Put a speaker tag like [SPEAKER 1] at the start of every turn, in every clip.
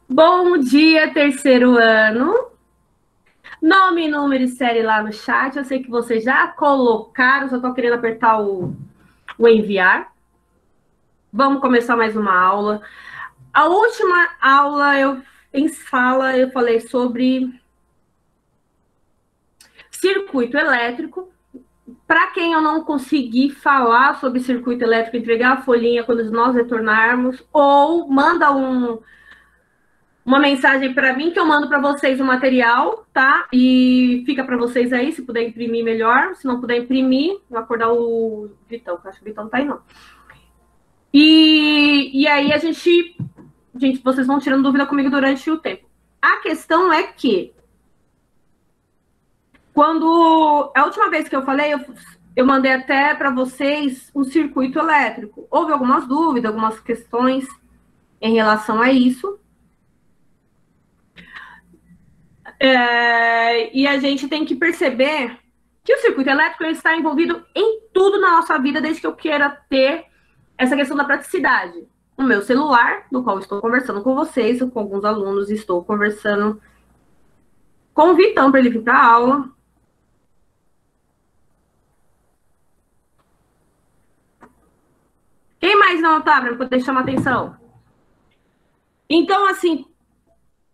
[SPEAKER 1] Bom dia, terceiro ano. Nome, número e série lá no chat. Eu sei que vocês já colocaram, só estou querendo apertar o enviar. Vamos começar mais uma aula. A última aula em sala eu falei sobre circuito elétrico. Para quem eu não consegui falar sobre circuito elétrico, entregar a folhinha quando nós retornarmos, ou manda uma mensagem para mim que eu mando para vocês o material, tá? E fica para vocês aí, se puder imprimir melhor. Se não puder imprimir, vou acordar o Vitão, que eu acho que o Vitão não tá aí, não. E aí gente, vocês vão tirando dúvida comigo durante o tempo. A questão é que quando a última vez que eu falei, eu mandei até para vocês um circuito elétrico. Houve algumas dúvidas, algumas questões em relação a isso. E a gente tem que perceber que o circuito elétrico está envolvido em tudo na nossa vida, desde que eu queira ter essa questão da praticidade. O meu celular, no qual estou conversando com vocês, com alguns alunos, estou conversando com o Vitão para ele vir para a aula. Quem mais não tá, para poder chamar atenção? Então, assim,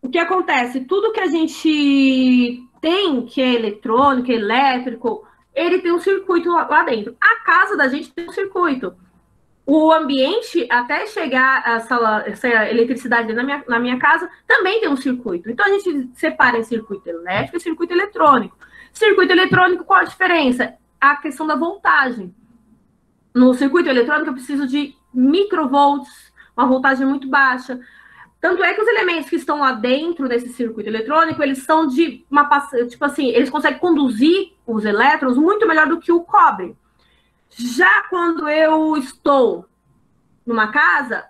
[SPEAKER 1] o que acontece? Tudo que a gente tem, que é eletrônico, elétrico, ele tem um circuito lá dentro. A casa da gente tem um circuito. O ambiente, até chegar essa eletricidade na minha casa, também tem um circuito. Então, a gente separa em circuito elétrico e circuito eletrônico. Circuito eletrônico, qual a diferença? A questão da voltagem. No circuito eletrônico, eu preciso de microvolts, uma voltagem muito baixa. Tanto é que os elementos que estão lá dentro desse circuito eletrônico, eles são de uma... Tipo assim, eles conseguem conduzir os elétrons muito melhor do que o cobre. Já quando eu estou numa casa,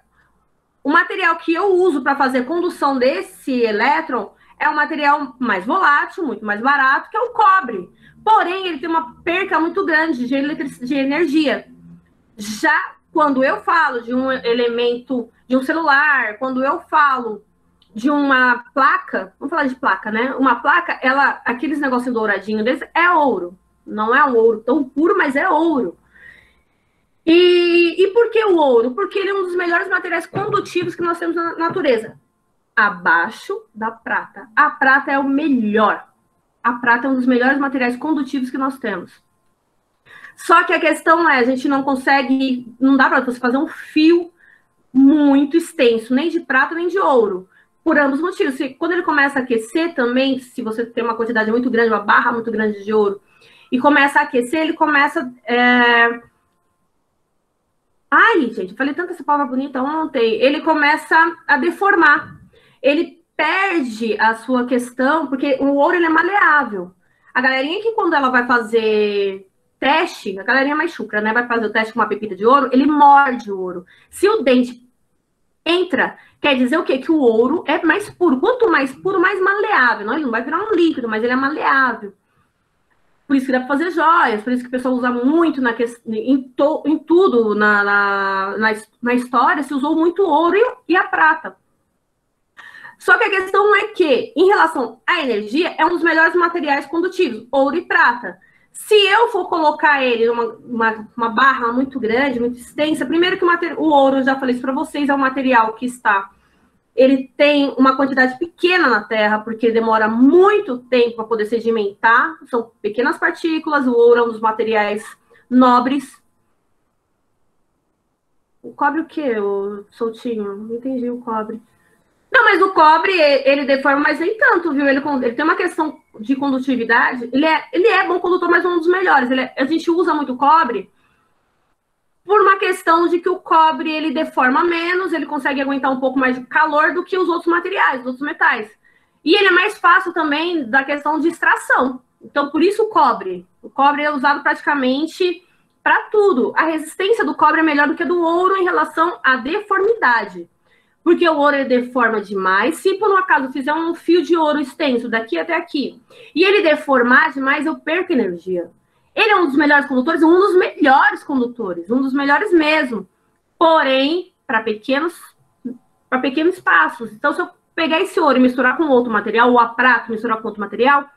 [SPEAKER 1] o material que eu uso para fazer a condução desse elétron é um material mais volátil, muito mais barato, que é o cobre. Porém, ele tem uma perca muito grande de energia. Já quando eu falo de um elemento, de um celular, quando eu falo de uma placa, vamos falar de placa, né? Uma placa, aqueles negocinhos douradinhos desse, é ouro. Não é um ouro tão puro, mas é ouro. E por que o ouro? Porque ele é um dos melhores materiais condutivos que nós temos na natureza. Abaixo da prata. A prata é o melhor. A prata é um dos melhores materiais condutivos que nós temos. Só que a questão é, a gente não consegue, não dá para você fazer um fio muito extenso, nem de prata, nem de ouro, por ambos motivos. Quando ele começa a aquecer também, se você tem uma quantidade muito grande, uma barra muito grande de ouro, e começa a aquecer, ele começa... Ai, gente, eu falei tanta essa palavra bonita ontem. Ele começa a deformar. Ele perde a sua questão, porque o ouro ele é maleável. A galerinha que quando ela vai fazer... teste, a galerinha mais chucra, né? Vai fazer o teste com uma pepita de ouro, ele morde o ouro. Se o dente entra, quer dizer o quê? Que o ouro é mais puro. Quanto mais puro, mais maleável. Não, ele não vai virar um líquido, mas ele é maleável. Por isso que dá para fazer joias, por isso que o pessoal usa muito em tudo na história, se usou muito ouro e a prata. Só que a questão é que, em relação à energia, é um dos melhores materiais condutivos, ouro e prata. Se eu for colocar ele numa barra muito grande, muito extensa, primeiro que o ouro, eu já falei isso para vocês, é um material que ele tem uma quantidade pequena na Terra, porque demora muito tempo para poder sedimentar, são pequenas partículas, o ouro é um dos materiais nobres. O cobre o quê, o soltinho? Não entendi o cobre. Não, mas o cobre, ele deforma, mas nem tanto, viu? Ele tem uma questão de condutividade. Ele é bom condutor, mas um dos melhores. A gente usa muito cobre por uma questão de que o cobre, ele deforma menos, ele consegue aguentar um pouco mais de calor do que os outros materiais, os outros metais. E ele é mais fácil também da questão de extração. Então, por isso o cobre. O cobre é usado praticamente para tudo. A resistência do cobre é melhor do que a do ouro em relação à deformidade. Porque o ouro ele deforma demais. Se por um acaso eu fizer um fio de ouro extenso daqui até aqui, e ele deformar demais, eu perco energia. Ele é um dos melhores condutores, um dos melhores mesmo. Porém, para pequenos espaços. Então, se eu pegar esse ouro e misturar com outro material, ou a prata misturar com outro material,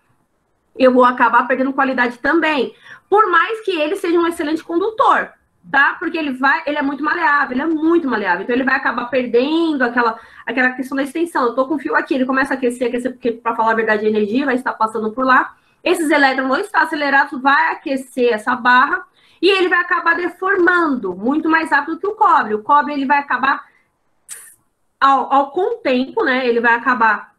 [SPEAKER 1] eu vou acabar perdendo qualidade também. Por mais que ele seja um excelente condutor, tá? Porque ele é muito maleável, então ele vai acabar perdendo aquela questão da extensão. Eu tô com o fio aqui, ele começa a aquecer, porque, para falar a verdade, a energia vai estar passando por lá. Esses elétrons vão estar acelerados, vai aquecer essa barra, e ele vai acabar deformando muito mais rápido que o cobre. O cobre, ele vai acabar, com o tempo, né? Ele vai acabar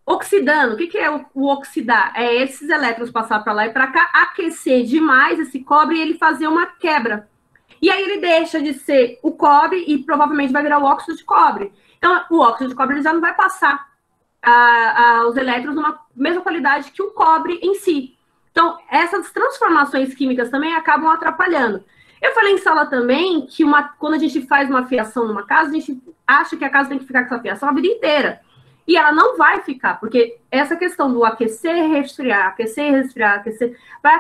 [SPEAKER 1] oxidando. O que é o oxidar? É esses elétrons passar para lá e para cá, aquecer demais esse cobre e ele fazer uma quebra. E aí ele deixa de ser o cobre e provavelmente vai virar o óxido de cobre. Então, o óxido de cobre ele já não vai passar os elétrons numa mesma qualidade que o cobre em si. Então, essas transformações químicas também acabam atrapalhando. Eu falei em sala também que quando a gente faz uma fiação numa casa, a gente acha que a casa tem que ficar com essa fiação a vida inteira. E ela não vai ficar, porque essa questão do aquecer, resfriar, aquecer, vai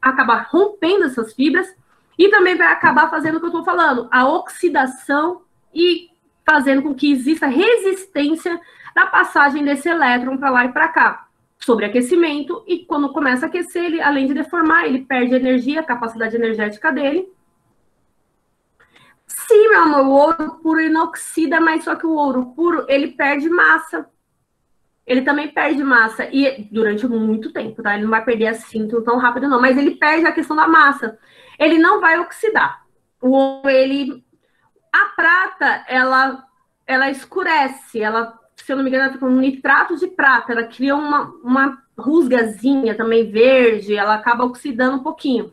[SPEAKER 1] acabar rompendo essas fibras e também vai acabar fazendo o que eu estou falando, a oxidação e fazendo com que exista resistência na passagem desse elétron para lá e para cá. Sobreaquecimento, e quando começa a aquecer, ele, além de deformar, ele perde energia, a capacidade energética dele. Sim, meu amor, o ouro puro inoxida, mas só que o ouro puro, ele perde massa. Ele também perde massa, e durante muito tempo, tá? Ele não vai perder assim tão rápido, não. Mas ele perde a questão da massa. Ele não vai oxidar. O ouro, a prata, ela escurece. Ela, se eu não me engano, ela fica um nitrato de prata. Ela cria uma rusgazinha também verde. Ela acaba oxidando um pouquinho.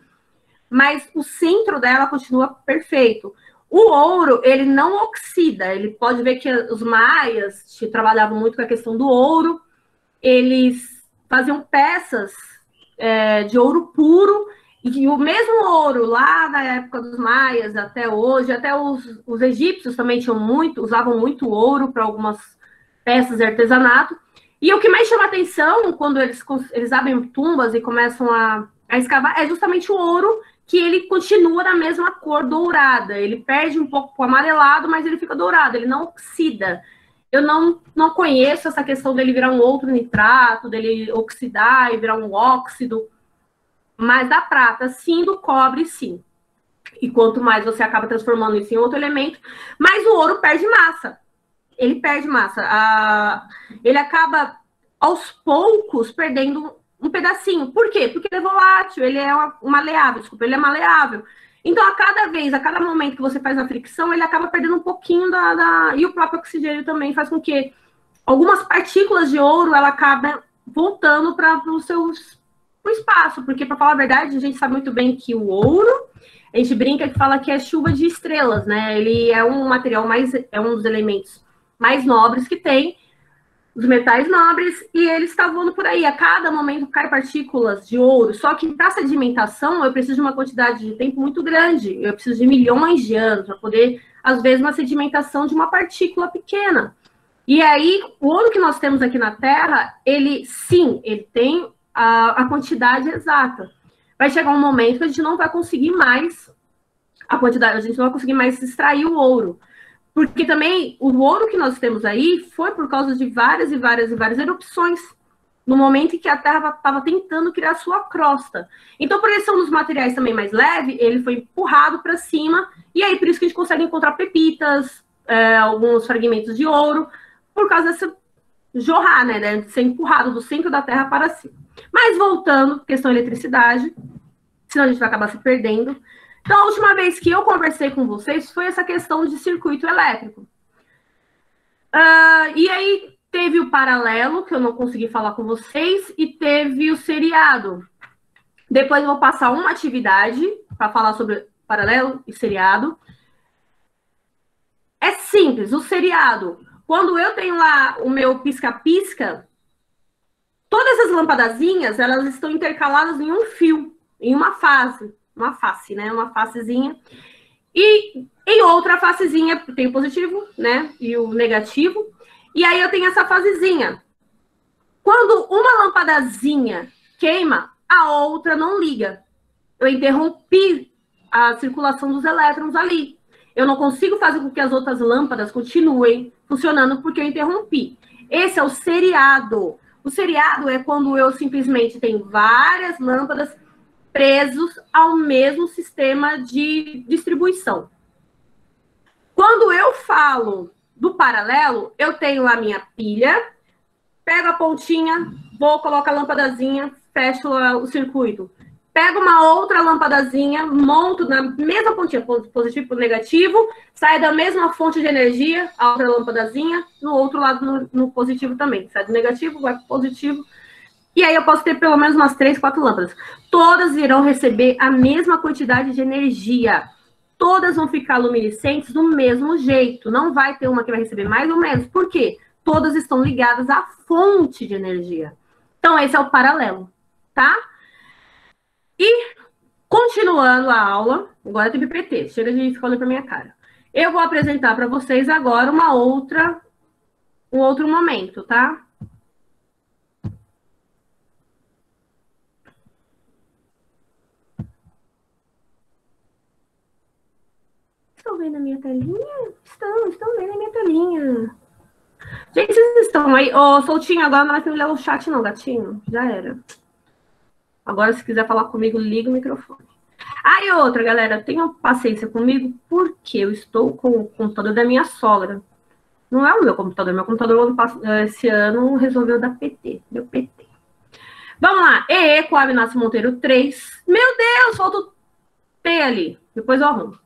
[SPEAKER 1] Mas o centro dela continua perfeito. O ouro, ele não oxida. Ele pode ver que os maias trabalhavam muito com a questão do ouro. Eles faziam peças de ouro puro. E o mesmo ouro, lá na época dos maias, até hoje, até os egípcios também usavam muito ouro para algumas peças de artesanato. E o que mais chama atenção, quando eles abrem tumbas e começam a escavar, é justamente o ouro, que ele continua na mesma cor dourada. Ele perde um pouco o amarelado, mas ele fica dourado, ele não oxida. Eu não conheço essa questão dele virar um outro nitrato, dele oxidar e virar um óxido, mas da prata, sim, do cobre, sim. E quanto mais você acaba transformando isso em outro elemento, mais o ouro perde massa. Ele perde massa. Ele acaba, aos poucos, perdendo um pedacinho. Por quê? Porque ele é volátil, ele é maleável, ele é maleável. Então, a cada momento que você faz a fricção, ele acaba perdendo um pouquinho E o próprio oxigênio também faz com que algumas partículas de ouro, ela acaba voltando para o espaço. Porque, para falar a verdade, a gente sabe muito bem que o ouro, a gente brinca que fala que é chuva de estrelas, né? Ele é um material é um dos elementos mais nobres que tem, os metais nobres, e ele está voando por aí. A cada momento cai partículas de ouro, só que para sedimentação eu preciso de uma quantidade de tempo muito grande, eu preciso de milhões de anos para poder, às vezes, uma sedimentação de uma partícula pequena. E aí, o ouro que nós temos aqui na Terra, ele tem a quantidade exata. Vai chegar um momento que a gente não vai conseguir mais a gente não vai conseguir mais extrair o ouro. Porque também o ouro que nós temos aí foi por causa de várias e várias e várias erupções, no momento em que a Terra estava tentando criar sua crosta. Então, por isso, um dos materiais também mais leve, ele foi empurrado para cima, e aí por isso que a gente consegue encontrar pepitas, alguns fragmentos de ouro, por causa dessa jorrar, né, de ser empurrado do centro da Terra para cima. Mas voltando, questão de eletricidade, senão a gente vai acabar se perdendo. Então, a última vez que eu conversei com vocês foi essa questão de circuito elétrico. E aí teve o paralelo, que eu não consegui falar com vocês, e teve o seriado. Depois eu vou passar uma atividade para falar sobre paralelo e seriado. É simples, o seriado. Quando eu tenho lá o meu pisca-pisca, todas as lampadazinhas, elas estão intercaladas em um fio, em uma face, né? Uma facezinha. E em outra facezinha tem o positivo, né? E o negativo. E aí eu tenho essa fasezinha. Quando uma lampadazinha queima, a outra não liga. Eu interrompi a circulação dos elétrons ali. Eu não consigo fazer com que as outras lâmpadas continuem funcionando porque eu interrompi. Esse é o seriado. O seriado é quando eu simplesmente tenho várias lâmpadas presos ao mesmo sistema de distribuição. Quando eu falo do paralelo, eu tenho a minha pilha, pego a pontinha, vou colocar a lâmpadazinha, fecho o circuito. Pego uma outra lâmpadazinha, monto na mesma pontinha, positivo e negativo, sai da mesma fonte de energia, a outra lâmpadazinha, no outro lado no positivo também. Sai do negativo, vai para o positivo. E aí eu posso ter pelo menos umas 3, 4 lâmpadas. Todas irão receber a mesma quantidade de energia. Todas vão ficar luminescentes do mesmo jeito. Não vai ter uma que vai receber mais ou menos. Por quê? Todas estão ligadas à fonte de energia. Então, esse é o paralelo, tá? E, continuando a aula, agora tem PPT, chega de ficar olhando para minha cara. Eu vou apresentar para vocês agora um outro momento, tá? Estão vendo a minha telinha? Estão vendo a minha telinha. Gente, vocês estão aí? Ô, Soltinho, agora não vai ter que olhar o chat não, gatinho. Já era. Agora, se quiser falar comigo, liga o microfone. Aí, outra, galera, tenham paciência comigo, porque eu estou com o computador da minha sogra. Não é o meu computador esse ano resolveu dar PT, deu PT. Vamos lá, EE Coab Inácio Monteiro 3. Meu Deus, falta o T ali, depois eu arrumo.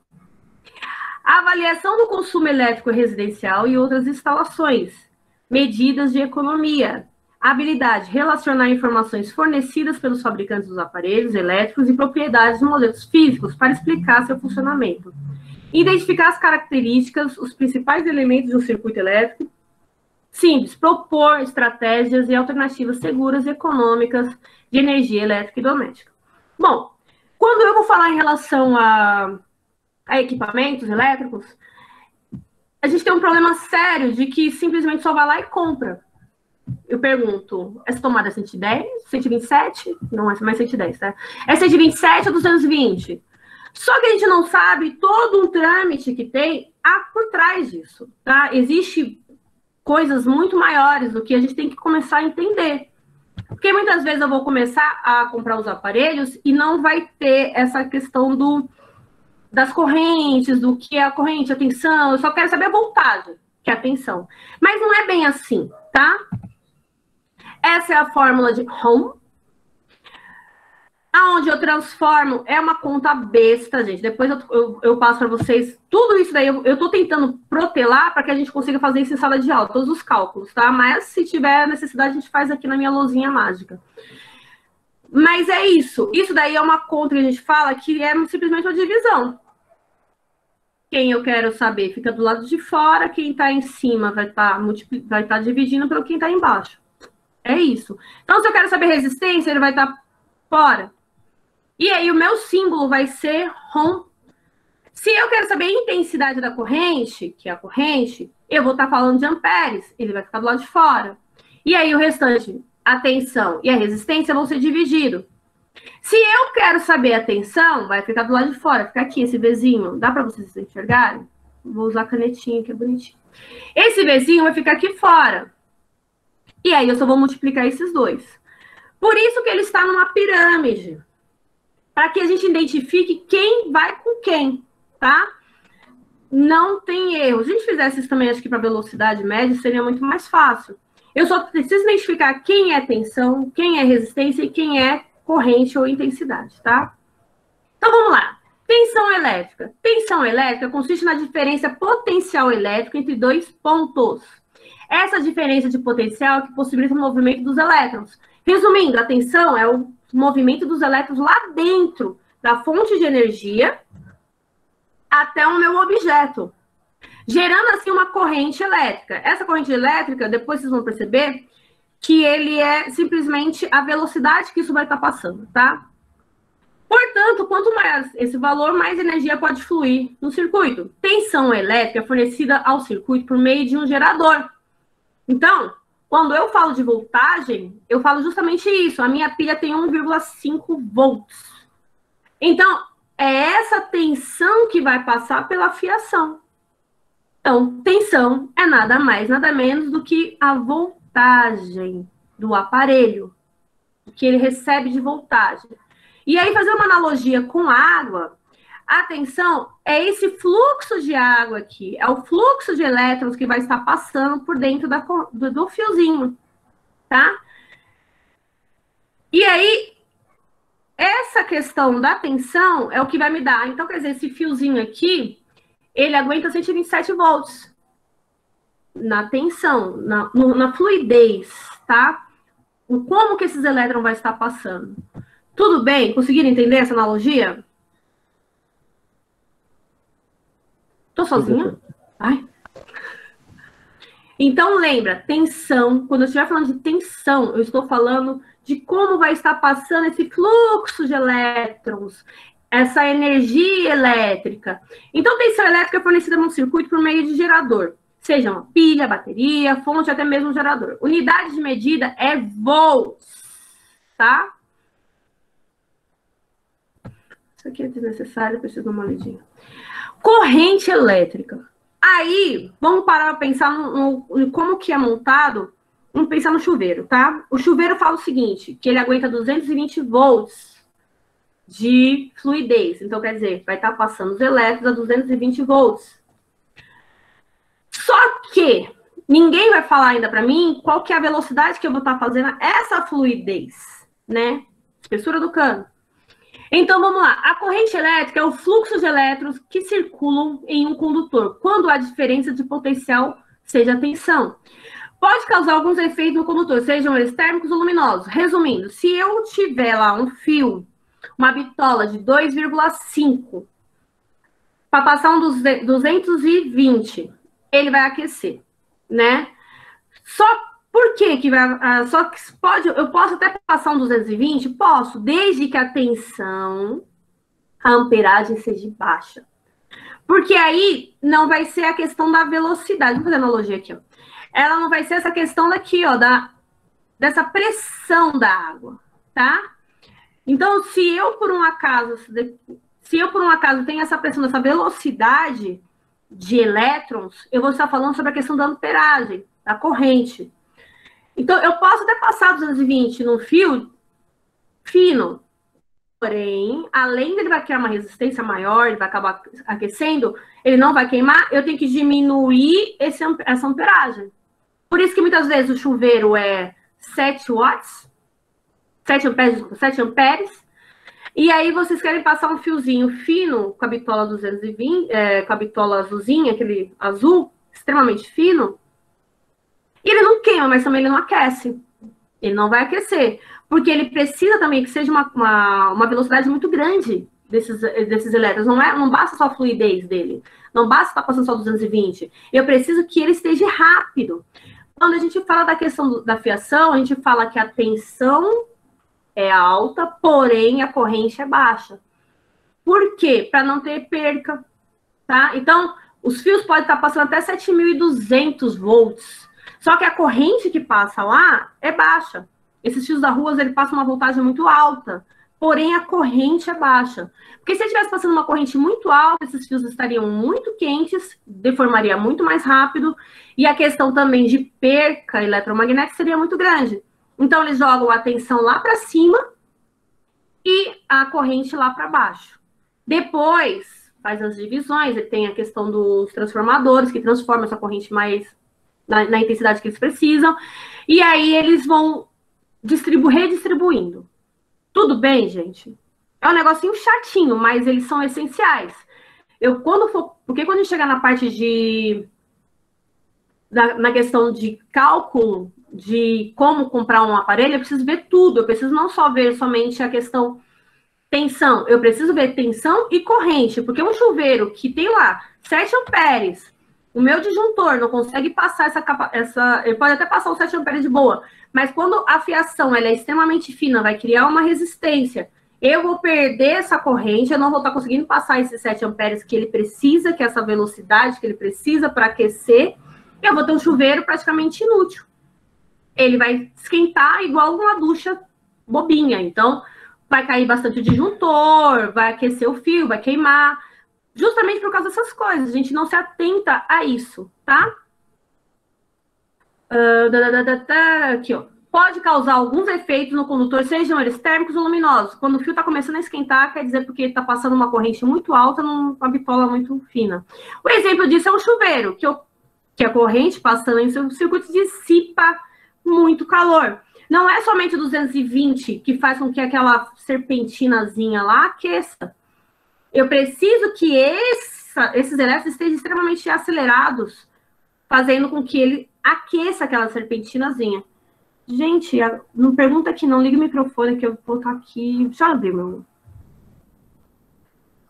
[SPEAKER 1] Avaliação do consumo elétrico residencial e outras instalações. Medidas de economia. Habilidade, relacionar informações fornecidas pelos fabricantes dos aparelhos elétricos e propriedades de modelos físicos para explicar seu funcionamento. Identificar as características, os principais elementos de um circuito elétrico. Simples, propor estratégias e alternativas seguras e econômicas de energia elétrica e doméstica. Bom, quando eu vou falar em relação a equipamentos elétricos, a gente tem um problema sério de que simplesmente só vai lá e compra. Eu pergunto, essa tomada é 110, 127? Não é mais 110, tá? É 127 ou 220? Só que a gente não sabe todo um trâmite que tem por trás disso, tá? Existe coisas muito maiores do que a gente tem que começar a entender. Porque muitas vezes eu vou começar a comprar os aparelhos e não vai ter essa questão das correntes, do que é a corrente, a tensão, eu só quero saber a voltagem, que é a tensão. Mas não é bem assim, tá? Essa é a fórmula de Ohm. Aonde eu transformo, é uma conta besta, gente. Depois eu passo para vocês tudo isso daí. Eu estou tentando protelar para que a gente consiga fazer isso em sala de aula, todos os cálculos, tá? Mas se tiver necessidade, a gente faz aqui na minha lousinha mágica. Mas é isso. Isso daí é uma conta que a gente fala que é simplesmente uma divisão. Quem eu quero saber fica do lado de fora, quem está em cima vai estar dividindo pelo quem está embaixo. É isso. Então, se eu quero saber resistência, ele vai estar fora. E aí, o meu símbolo vai ser Ohm. Se eu quero saber a intensidade da corrente, que é a corrente, eu vou estar falando de amperes, ele vai ficar do lado de fora. E aí, o restante, a tensão e a resistência vão ser divididos. Se eu quero saber a tensão, vai ficar do lado de fora, fica aqui esse Vzinho. Dá para vocês enxergarem? Vou usar a canetinha, que é bonitinho. Esse Vzinho vai ficar aqui fora. E aí, eu só vou multiplicar esses dois. Por isso que ele está numa pirâmide. Para que a gente identifique quem vai com quem, tá? Não tem erro. Se a gente fizesse isso também, acho que para velocidade média, seria muito mais fácil. Eu só preciso identificar quem é tensão, quem é resistência e quem é corrente ou intensidade, tá? Então, vamos lá. Tensão elétrica. Tensão elétrica consiste na diferença potencial elétrica entre dois pontos. Essa diferença de potencial é que possibilita o movimento dos elétrons. Resumindo, a tensão é o movimento dos elétrons lá dentro da fonte de energia até o meu objeto, gerando assim uma corrente elétrica. Essa corrente elétrica, depois vocês vão perceber que ele é simplesmente a velocidade que isso vai estar passando, tá? Portanto, quanto maior esse valor, mais energia pode fluir no circuito. Tensão elétrica é fornecida ao circuito por meio de um gerador. Então, quando eu falo de voltagem, eu falo justamente isso. A minha pilha tem 1,5 volts. Então, é essa tensão que vai passar pela fiação. Então, tensão é nada mais, nada menos do que a voltagem do aparelho, que ele recebe de voltagem. E aí, fazer uma analogia com água, a tensão é esse fluxo de água aqui, é o fluxo de elétrons que vai estar passando por dentro do fiozinho, tá? E aí, essa questão da tensão é o que vai me dar. Então, quer dizer, esse fiozinho aqui, ele aguenta 127 volts na tensão, na fluidez, tá? Como que esses elétrons vão estar passando. Tudo bem? Conseguiram entender essa analogia? Tô sozinha? Ai. Então, lembra, tensão, quando eu estiver falando de tensão, eu estou falando de como vai estar passando esse fluxo de elétrons, essa energia elétrica. Então, tensão elétrica é fornecida num circuito por meio de gerador, seja uma pilha, bateria, fonte, até mesmo um gerador. Unidade de medida é volts, tá? Isso aqui é desnecessário, preciso dar uma olhadinha. Corrente elétrica. Aí, vamos parar para pensar no como que é montado. Vamos pensar no chuveiro, tá? O chuveiro fala o seguinte, que ele aguenta 220 volts de fluidez. Então, quer dizer, vai estar passando os elétrons a 220 volts. Só que ninguém vai falar ainda para mim qual que é a velocidade que eu vou estar fazendo essa fluidez, né? Espessura do cano. Então, vamos lá. A corrente elétrica é o fluxo de elétrons que circulam em um condutor, quando há diferença de potencial, seja a tensão. Pode causar alguns efeitos no condutor, sejam eles térmicos ou luminosos. Resumindo, se eu tiver lá um fio, uma bitola de 2,5, para passar um 220, ele vai aquecer, né? Só por que vai... Só que eu posso até passar um 220? Posso, desde que a tensão, a amperagem seja baixa. Porque aí não vai ser a questão da velocidade. Vou fazer analogia aqui, ó. Ela não vai ser essa questão daqui, ó, dessa pressão da água, tá? Então, se eu por um acaso tenho essa pressão, essa velocidade de elétrons, eu vou estar falando sobre a questão da amperagem, da corrente. Então, eu posso até passar 220 num fio fino, porém, além dele vai criar uma resistência maior, ele vai acabar aquecendo, ele não vai queimar, eu tenho que diminuir essa amperagem. Por isso que muitas vezes o chuveiro é 7 watts, 7 amperes, e aí vocês querem passar um fiozinho fino com a bitola 220, com a bitola azulzinha, aquele azul, extremamente fino, e ele não queima, mas também ele não aquece. Ele não vai aquecer, porque ele precisa também que seja uma velocidade muito grande desses elétrons. Não basta só a fluidez dele, não basta estar passando só 220. Eu preciso que ele esteja rápido. Quando a gente fala da questão da fiação, a gente fala que a tensão é alta, porém a corrente é baixa. Por quê? Para não ter perca, tá? Então, os fios podem estar passando até 7.200 volts. Só que a corrente que passa lá é baixa. Esses fios da rua, ele passa uma voltagem muito alta, porém a corrente é baixa. Porque se estivesse passando uma corrente muito alta, esses fios estariam muito quentes, deformaria muito mais rápido, e a questão também de perca eletromagnética seria muito grande. Então, eles jogam a tensão lá para cima e a corrente lá para baixo. Depois, faz as divisões, ele tem a questão dos transformadores, que transformam essa corrente mais na intensidade que eles precisam, e aí eles vão redistribuindo. Tudo bem, gente? É um negocinho chatinho, mas eles são essenciais. Porque quando a gente chegar na parte na questão de cálculo de como comprar um aparelho, eu preciso ver tudo. Eu preciso não só ver somente a questão tensão, eu preciso ver tensão e corrente, porque um chuveiro que tem lá 7 amperes, o meu disjuntor não consegue passar ele pode até passar os 7 amperes de boa, mas quando a fiação ela é extremamente fina, vai criar uma resistência, eu vou perder essa corrente, eu não vou estar conseguindo passar esses 7 amperes que ele precisa, que é essa velocidade que ele precisa para aquecer, eu vou ter um chuveiro praticamente inútil. Ele vai esquentar igual uma ducha bobinha. Então, vai cair bastante o disjuntor, vai aquecer o fio, vai queimar, justamente por causa dessas coisas. A gente não se atenta a isso, tá? Aqui, ó. Pode causar alguns efeitos no condutor, sejam eles térmicos ou luminosos. Quando o fio está começando a esquentar, quer dizer porque está passando uma corrente muito alta numa bitola muito fina. O exemplo disso é um chuveiro, que a corrente passando em seu circuito dissipa muito calor. Não é somente 220 que faz com que aquela serpentinazinha lá aqueça. Eu preciso que esses elétrons estejam extremamente acelerados, fazendo com que ele aqueça aquela serpentinazinha. Gente, não pergunta aqui não, liga o microfone que eu vou estar aqui. Deixa eu abrir, meu amor.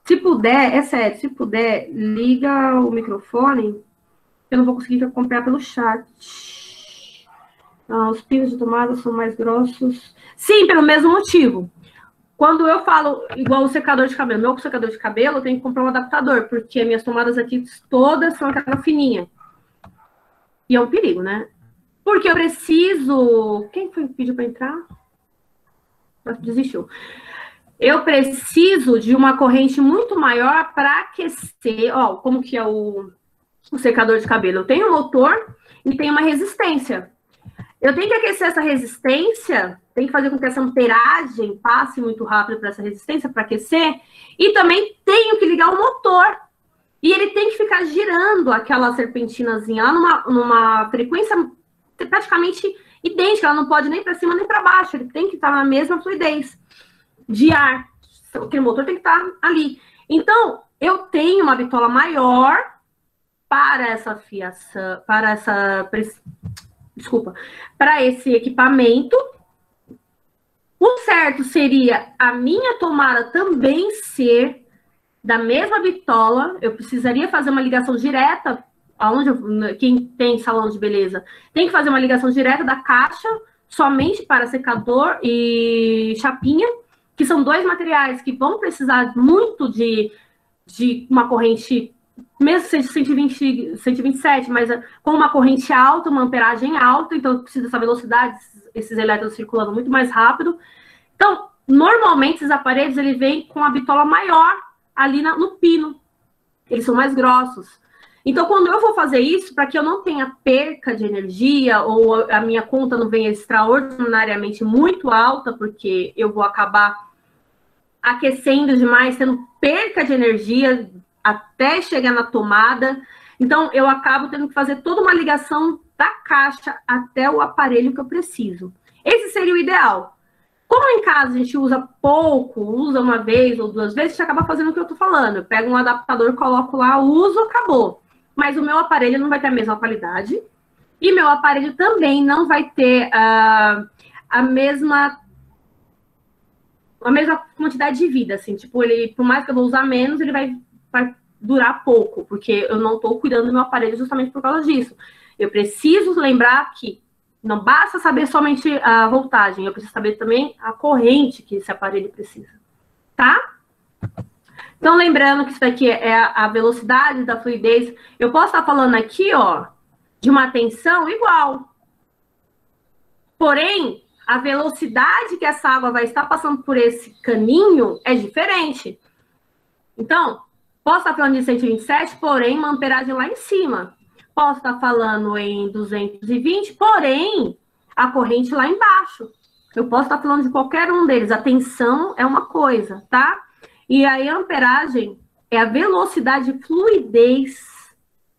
[SPEAKER 1] Se puder, é sério, se puder, liga o microfone. Eu não vou conseguir acompanhar pelo chat. Os pinos de tomada são mais grossos. Sim, pelo mesmo motivo. Quando eu falo igual o secador de cabelo, meu secador de cabelo, eu tenho que comprar um adaptador, porque minhas tomadas aqui todas são aquela fininha. E é um perigo, né? Porque eu preciso... Quem foi que pediu para entrar? Desistiu. Eu preciso de uma corrente muito maior para aquecer. Ó, como que é o secador de cabelo? Eu tenho um motor e tenho uma resistência. Eu tenho que aquecer essa resistência, tem que fazer com que essa amperagem passe muito rápido para essa resistência, para aquecer, e também tenho que ligar o motor. E ele tem que ficar girando aquela serpentinazinha lá numa frequência praticamente idêntica, ela não pode nem para cima nem para baixo, ele tem que estar na mesma fluidez de ar. Aquele motor tem que estar ali. Então, eu tenho uma bitola maior para essa fiação, para esse equipamento. O certo seria a minha tomada também ser da mesma bitola. Eu precisaria fazer uma ligação direta, quem tem salão de beleza tem que fazer uma ligação direta da caixa somente para secador e chapinha, que são dois materiais que vão precisar muito de uma corrente, mesmo 120, 127, mas com uma corrente alta, uma amperagem alta, então precisa dessa velocidade, esses elétrons circulando muito mais rápido. Então, normalmente, esses aparelhos, ele vem com a bitola maior ali no pino. Eles são mais grossos. Então, quando eu vou fazer isso, para que eu não tenha perca de energia, ou a minha conta não venha extraordinariamente muito alta, porque eu vou acabar aquecendo demais, tendo perca de energia até chegar na tomada. Então, eu acabo tendo que fazer toda uma ligação da caixa até o aparelho que eu preciso. Esse seria o ideal. Como em casa a gente usa pouco, usa uma vez ou duas vezes, a gente acaba fazendo o que eu tô falando. Eu pego um adaptador, coloco lá, uso, acabou. Mas o meu aparelho não vai ter a mesma qualidade. E meu aparelho também não vai ter a mesma quantidade de vida, assim. Tipo, ele, por mais que eu vou usar menos, ele vai durar pouco, porque eu não estou cuidando do meu aparelho justamente por causa disso. Eu preciso lembrar que não basta saber somente a voltagem, eu preciso saber também a corrente que esse aparelho precisa, tá? Então, lembrando que isso daqui é a velocidade da fluidez. Eu posso estar falando aqui, ó, de uma tensão igual. Porém, a velocidade que essa água vai estar passando por esse caninho é diferente. Então, posso estar falando de 127, porém, uma amperagem lá em cima. Posso estar falando em 220, porém, a corrente lá embaixo. Eu posso estar falando de qualquer um deles. A tensão é uma coisa, tá? E aí a amperagem é a velocidade de fluidez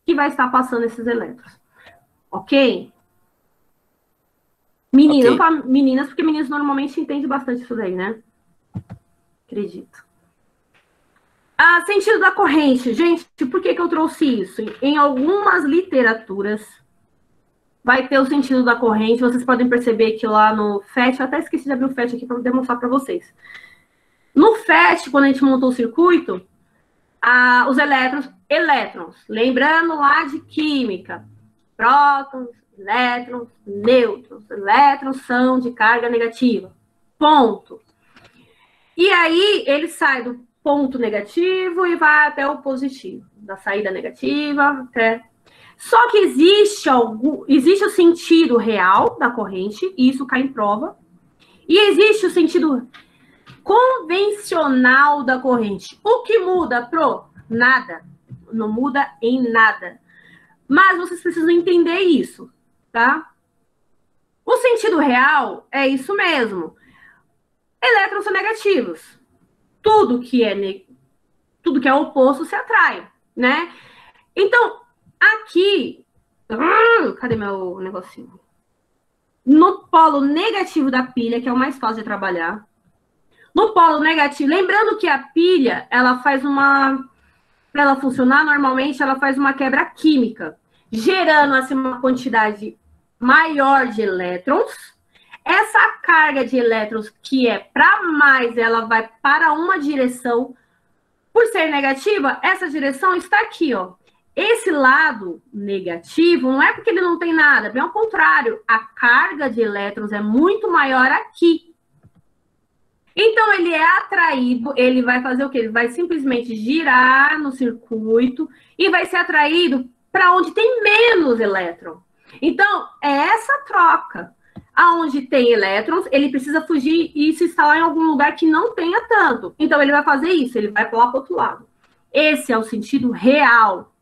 [SPEAKER 1] que vai estar passando esses elétrons. Ok? Meninas, okay. Meninas, porque meninas normalmente entendem bastante isso daí, né? Acredito. Sentido da corrente. Gente, por que eu trouxe isso? Em algumas literaturas vai ter o sentido da corrente. Vocês podem perceber que lá no FET, eu até esqueci de abrir o FET aqui para demonstrar para vocês. No FET, quando a gente montou o circuito, os elétrons, lembrando lá de química, prótons, elétrons, nêutrons. Elétrons são de carga negativa. Ponto. E aí, ele sai do ponto negativo e vai até o positivo. Da saída negativa até... Só que existe o sentido real da corrente, e isso cai em prova. E existe o sentido convencional da corrente. O que muda, Pro? Nada. Não muda em nada. Mas vocês precisam entender isso, tá? O sentido real é isso mesmo. Elétrons são negativos. Tudo que é oposto se atrai, né? Então, aqui... cadê meu negocinho? No polo negativo da pilha, que é o mais fácil de trabalhar. No polo negativo, lembrando que a pilha, ela faz uma... Para ela funcionar, normalmente, ela faz uma quebra química, gerando, assim, uma quantidade maior de elétrons. Essa carga de elétrons, que é para mais, ela vai para uma direção. Por ser negativa, essa direção está aqui, ó. Esse lado negativo não é porque ele não tem nada, bem ao contrário, a carga de elétrons é muito maior aqui. Então, ele é atraído, ele vai fazer o quê? Ele vai simplesmente girar no circuito e vai ser atraído para onde tem menos elétron. Então, é essa troca. Aonde tem elétrons, ele precisa fugir e se instalar em algum lugar que não tenha tanto. Então, ele vai fazer isso, ele vai pular para o outro lado. Esse é o sentido real.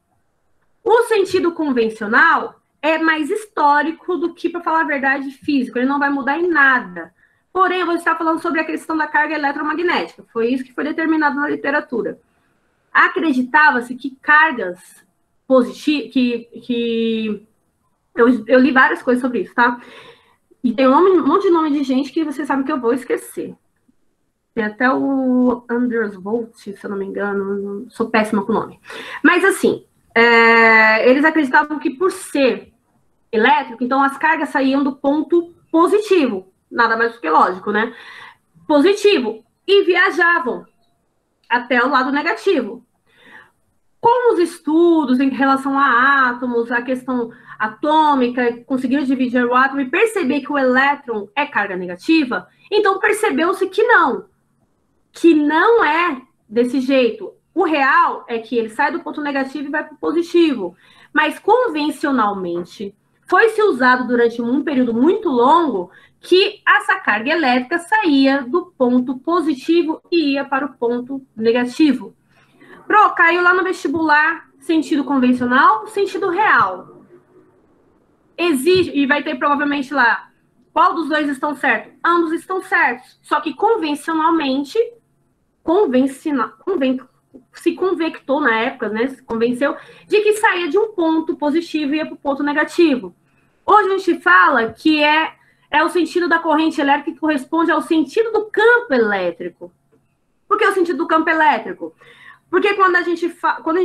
[SPEAKER 1] O sentido convencional é mais histórico do que, para falar a verdade, físico. Ele não vai mudar em nada. Porém, eu vou estar falando sobre a questão da carga eletromagnética. Foi isso que foi determinado na literatura. Acreditava-se que cargas positivas... Eu li várias coisas sobre isso, tá? E tem um monte de nome de gente que você sabe que eu vou esquecer. Tem até o Anders Volt, se eu não me engano. Sou péssima com o nome. Mas, assim, eles acreditavam que por ser elétrico, então as cargas saíam do ponto positivo. Nada mais do que lógico, né? Positivo. E viajavam até o lado negativo. Com os estudos em relação a átomos, a questão atômica, conseguiram dividir o átomo e perceber que o elétron é carga negativa, então percebeu-se que não é desse jeito. O real é que ele sai do ponto negativo e vai para o positivo. Mas convencionalmente, foi-se usado durante um período muito longo que essa carga elétrica saía do ponto positivo e ia para o ponto negativo. Pro, caiu lá no vestibular, sentido convencional, sentido real. Existe, e vai ter provavelmente lá, qual dos dois estão certos? Ambos estão certos. Só que convencionalmente, se convectou na época, né? Se convenceu de que saía de um ponto positivo e ia para o ponto negativo. Hoje a gente fala que é o sentido da corrente elétrica que corresponde ao sentido do campo elétrico. Por que o sentido do campo elétrico? Porque quando a gente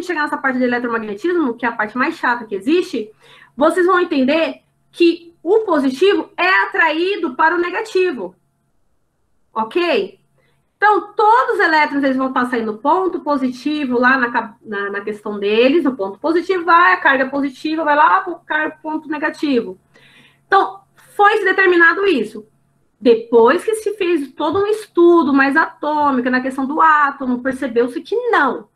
[SPEAKER 1] chegar nessa parte de eletromagnetismo, que é a parte mais chata que existe, vocês vão entender que o positivo é atraído para o negativo. Ok? Então, todos os elétrons eles vão estar saindo do ponto positivo lá na questão deles. O ponto positivo vai, a carga positiva vai lá para o ponto negativo. Então, foi determinado isso. Depois que se fez todo um estudo mais atômico na questão do átomo, percebeu-se que não.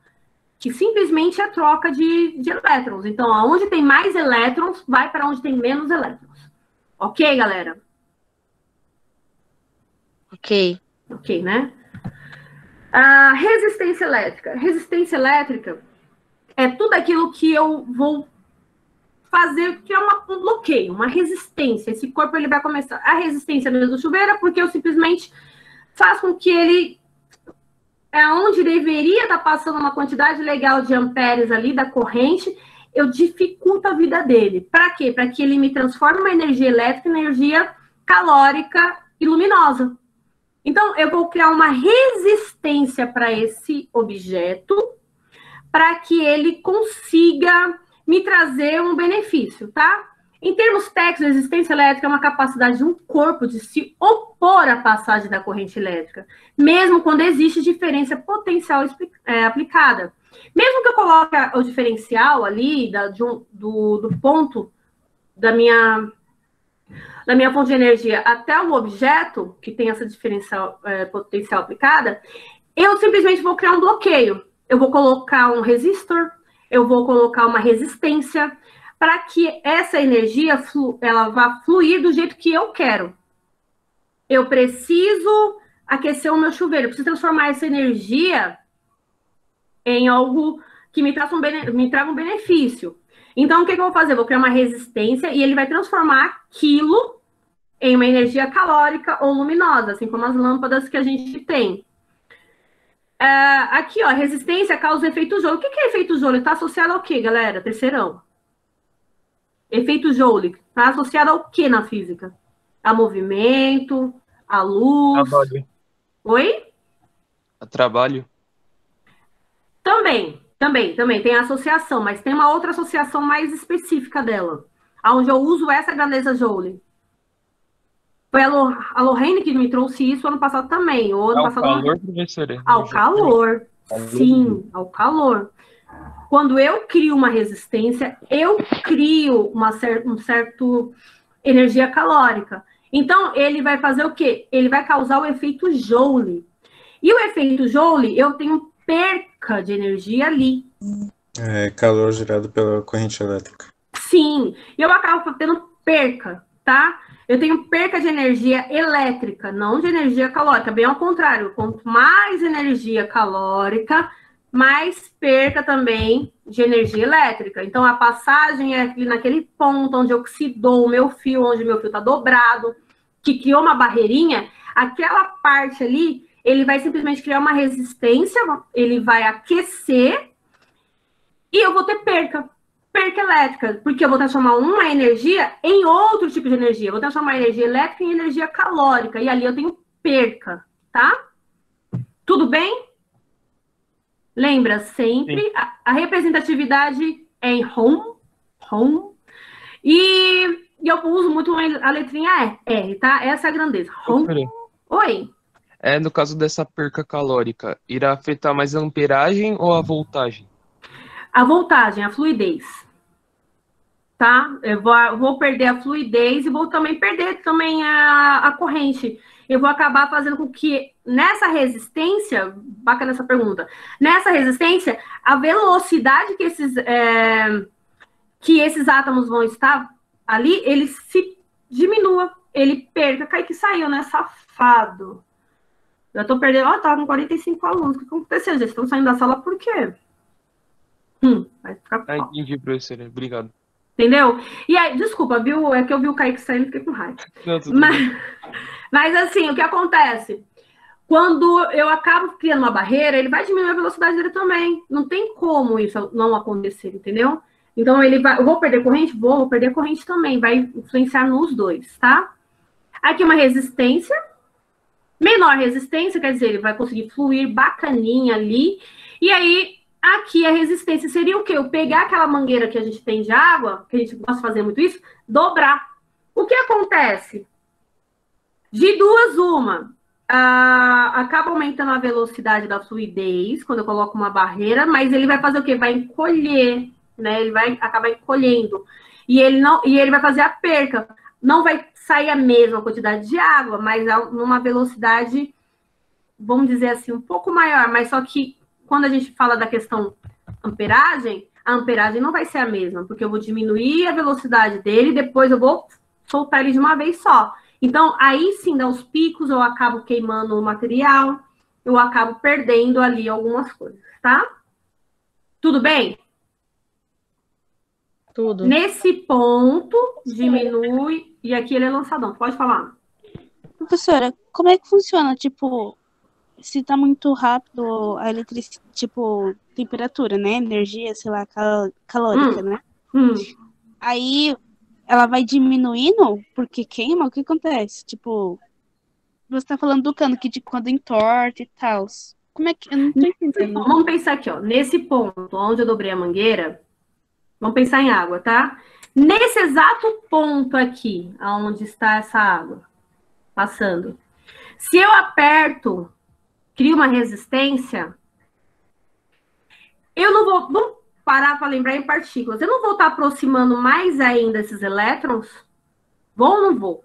[SPEAKER 1] Que simplesmente é troca de elétrons. Então, aonde tem mais elétrons, vai para onde tem menos elétrons. Ok, galera?
[SPEAKER 2] Ok.
[SPEAKER 1] Ok, né? A resistência elétrica. Resistência elétrica é tudo aquilo que eu vou fazer, que é um bloqueio, uma resistência. Esse corpo ele vai começar. A resistência do chuveiro é porque eu simplesmente faço com que ele, onde deveria estar passando uma quantidade legal de amperes ali da corrente, eu dificulto a vida dele. Para quê? Para que ele me transforme uma energia elétrica em energia calórica e luminosa. Então, eu vou criar uma resistência para esse objeto, para que ele consiga me trazer um benefício, tá? Em termos técnicos, a resistência elétrica é uma capacidade de um corpo de se opor à passagem da corrente elétrica, mesmo quando existe diferença potencial aplicada. Mesmo que eu coloque o diferencial ali do ponto da minha fonte de energia até o objeto, que tem essa diferença potencial aplicada, eu simplesmente vou criar um bloqueio. Eu vou colocar um resistor, eu vou colocar uma resistência, para que essa energia ela vá fluir do jeito que eu quero. Eu preciso aquecer o meu chuveiro, eu preciso transformar essa energia em algo que me traga um benefício. Então, o que eu vou fazer? Eu vou criar uma resistência e ele vai transformar aquilo em uma energia calórica ou luminosa, assim como as lâmpadas que a gente tem. Aqui, ó, resistência causa efeito Joule. O que é efeito Joule? Está associado ao quê, galera? Terceirão. Efeito Joule está associado ao que na física? A movimento, a luz.
[SPEAKER 2] Trabalho.
[SPEAKER 1] Oi?
[SPEAKER 2] A trabalho.
[SPEAKER 1] Também tem a associação, mas tem uma outra associação mais específica dela, onde eu uso essa grandeza Joule. Foi a Lorraine que me trouxe isso ano passado também. Ou ano passado,
[SPEAKER 2] calor, professora?
[SPEAKER 1] Ao calor. Sim, ao calor. Quando eu crio uma resistência, eu crio um certo energia calórica. Então, ele vai fazer o quê? Ele vai causar o efeito Joule. E o efeito Joule, eu tenho perca de energia ali.
[SPEAKER 3] É calor gerado pela corrente elétrica.
[SPEAKER 1] Sim, e eu acabo tendo perca, tá? Eu tenho perca de energia elétrica, não de energia calórica. Bem ao contrário, quanto mais energia calórica, mais perca também de energia elétrica. Então, a passagem é naquele ponto onde oxidou o meu fio, onde meu fio está dobrado, que criou uma barreirinha, aquela parte ali, ele vai simplesmente criar uma resistência, ele vai aquecer e eu vou ter perca elétrica, porque eu vou transformar uma energia em outro tipo de energia. Eu vou transformar a energia elétrica em energia calórica, e ali eu tenho perca, tá? Tudo bem? Lembra sempre, a representatividade é em home, e eu uso muito a letrinha R, tá? Essa é a grandeza. Home. Oi.
[SPEAKER 2] No caso dessa perca calórica, irá afetar mais a amperagem ou a voltagem?
[SPEAKER 1] A voltagem, a fluidez. Tá? Eu vou perder a fluidez e vou também perder a corrente. Eu vou acabar fazendo com que nessa resistência, bacana essa pergunta, nessa resistência, a velocidade que esses átomos vão estar ali, ele se diminua, ele perca. Cai que saiu, né? Safado. Eu tô perdendo, tava com 45 alunos. O que aconteceu, gente? Estão saindo da sala por quê? Vai ficar
[SPEAKER 2] entendi, professora. Obrigado.
[SPEAKER 1] Entendeu? E aí, desculpa, viu? É que eu vi o Kaique saindo e fiquei com raiva. Mas assim, o que acontece? Quando eu acabo criando uma barreira, ele vai diminuir a velocidade dele também. Não tem como isso não acontecer, entendeu? Então, eu vou perder corrente? Vou perder corrente também. Vai influenciar nos dois, tá? Aqui uma resistência. Menor resistência, quer dizer, ele vai conseguir fluir bacaninha ali. E aí, aqui a resistência seria o quê? Eu pegar aquela mangueira que a gente tem de água, que a gente gosta de fazer muito isso, dobrar. O que acontece? De duas, uma. Acaba aumentando a velocidade da fluidez quando eu coloco uma barreira, mas ele vai fazer o quê? Vai encolher, né? Ele vai acabar encolhendo. E ele vai fazer a perca. Não vai sair a mesma quantidade de água, mas numa velocidade, vamos dizer assim, um pouco maior. Mas só que quando a gente fala da questão amperagem, a amperagem não vai ser a mesma, porque eu vou diminuir a velocidade dele, depois eu vou soltar ele de uma vez só. Então, aí sim, dá os picos, eu acabo queimando o material, eu acabo perdendo ali algumas coisas, tá? Tudo bem?
[SPEAKER 4] Tudo.
[SPEAKER 1] Nesse ponto, diminui, e aqui ele é lançadão. Pode falar.
[SPEAKER 4] Professora, como é que funciona, tipo, se tá muito rápido a eletricidade, tipo, temperatura, né? Energia, sei lá, calórica, né? Aí ela vai diminuindo porque queima? O que acontece? Tipo, você tá falando do cano que de quando entorta e tal. Como é que... Eu não tô entendendo.
[SPEAKER 1] Vamos pensar aqui, ó. Nesse ponto, onde eu dobrei a mangueira, vamos pensar em água, tá? Nesse exato ponto aqui, onde está essa água passando, se eu aperto, crio uma resistência, eu não vou... Vamos parar para lembrar em partículas. Eu não vou estar aproximando mais ainda esses elétrons? Vou ou não vou?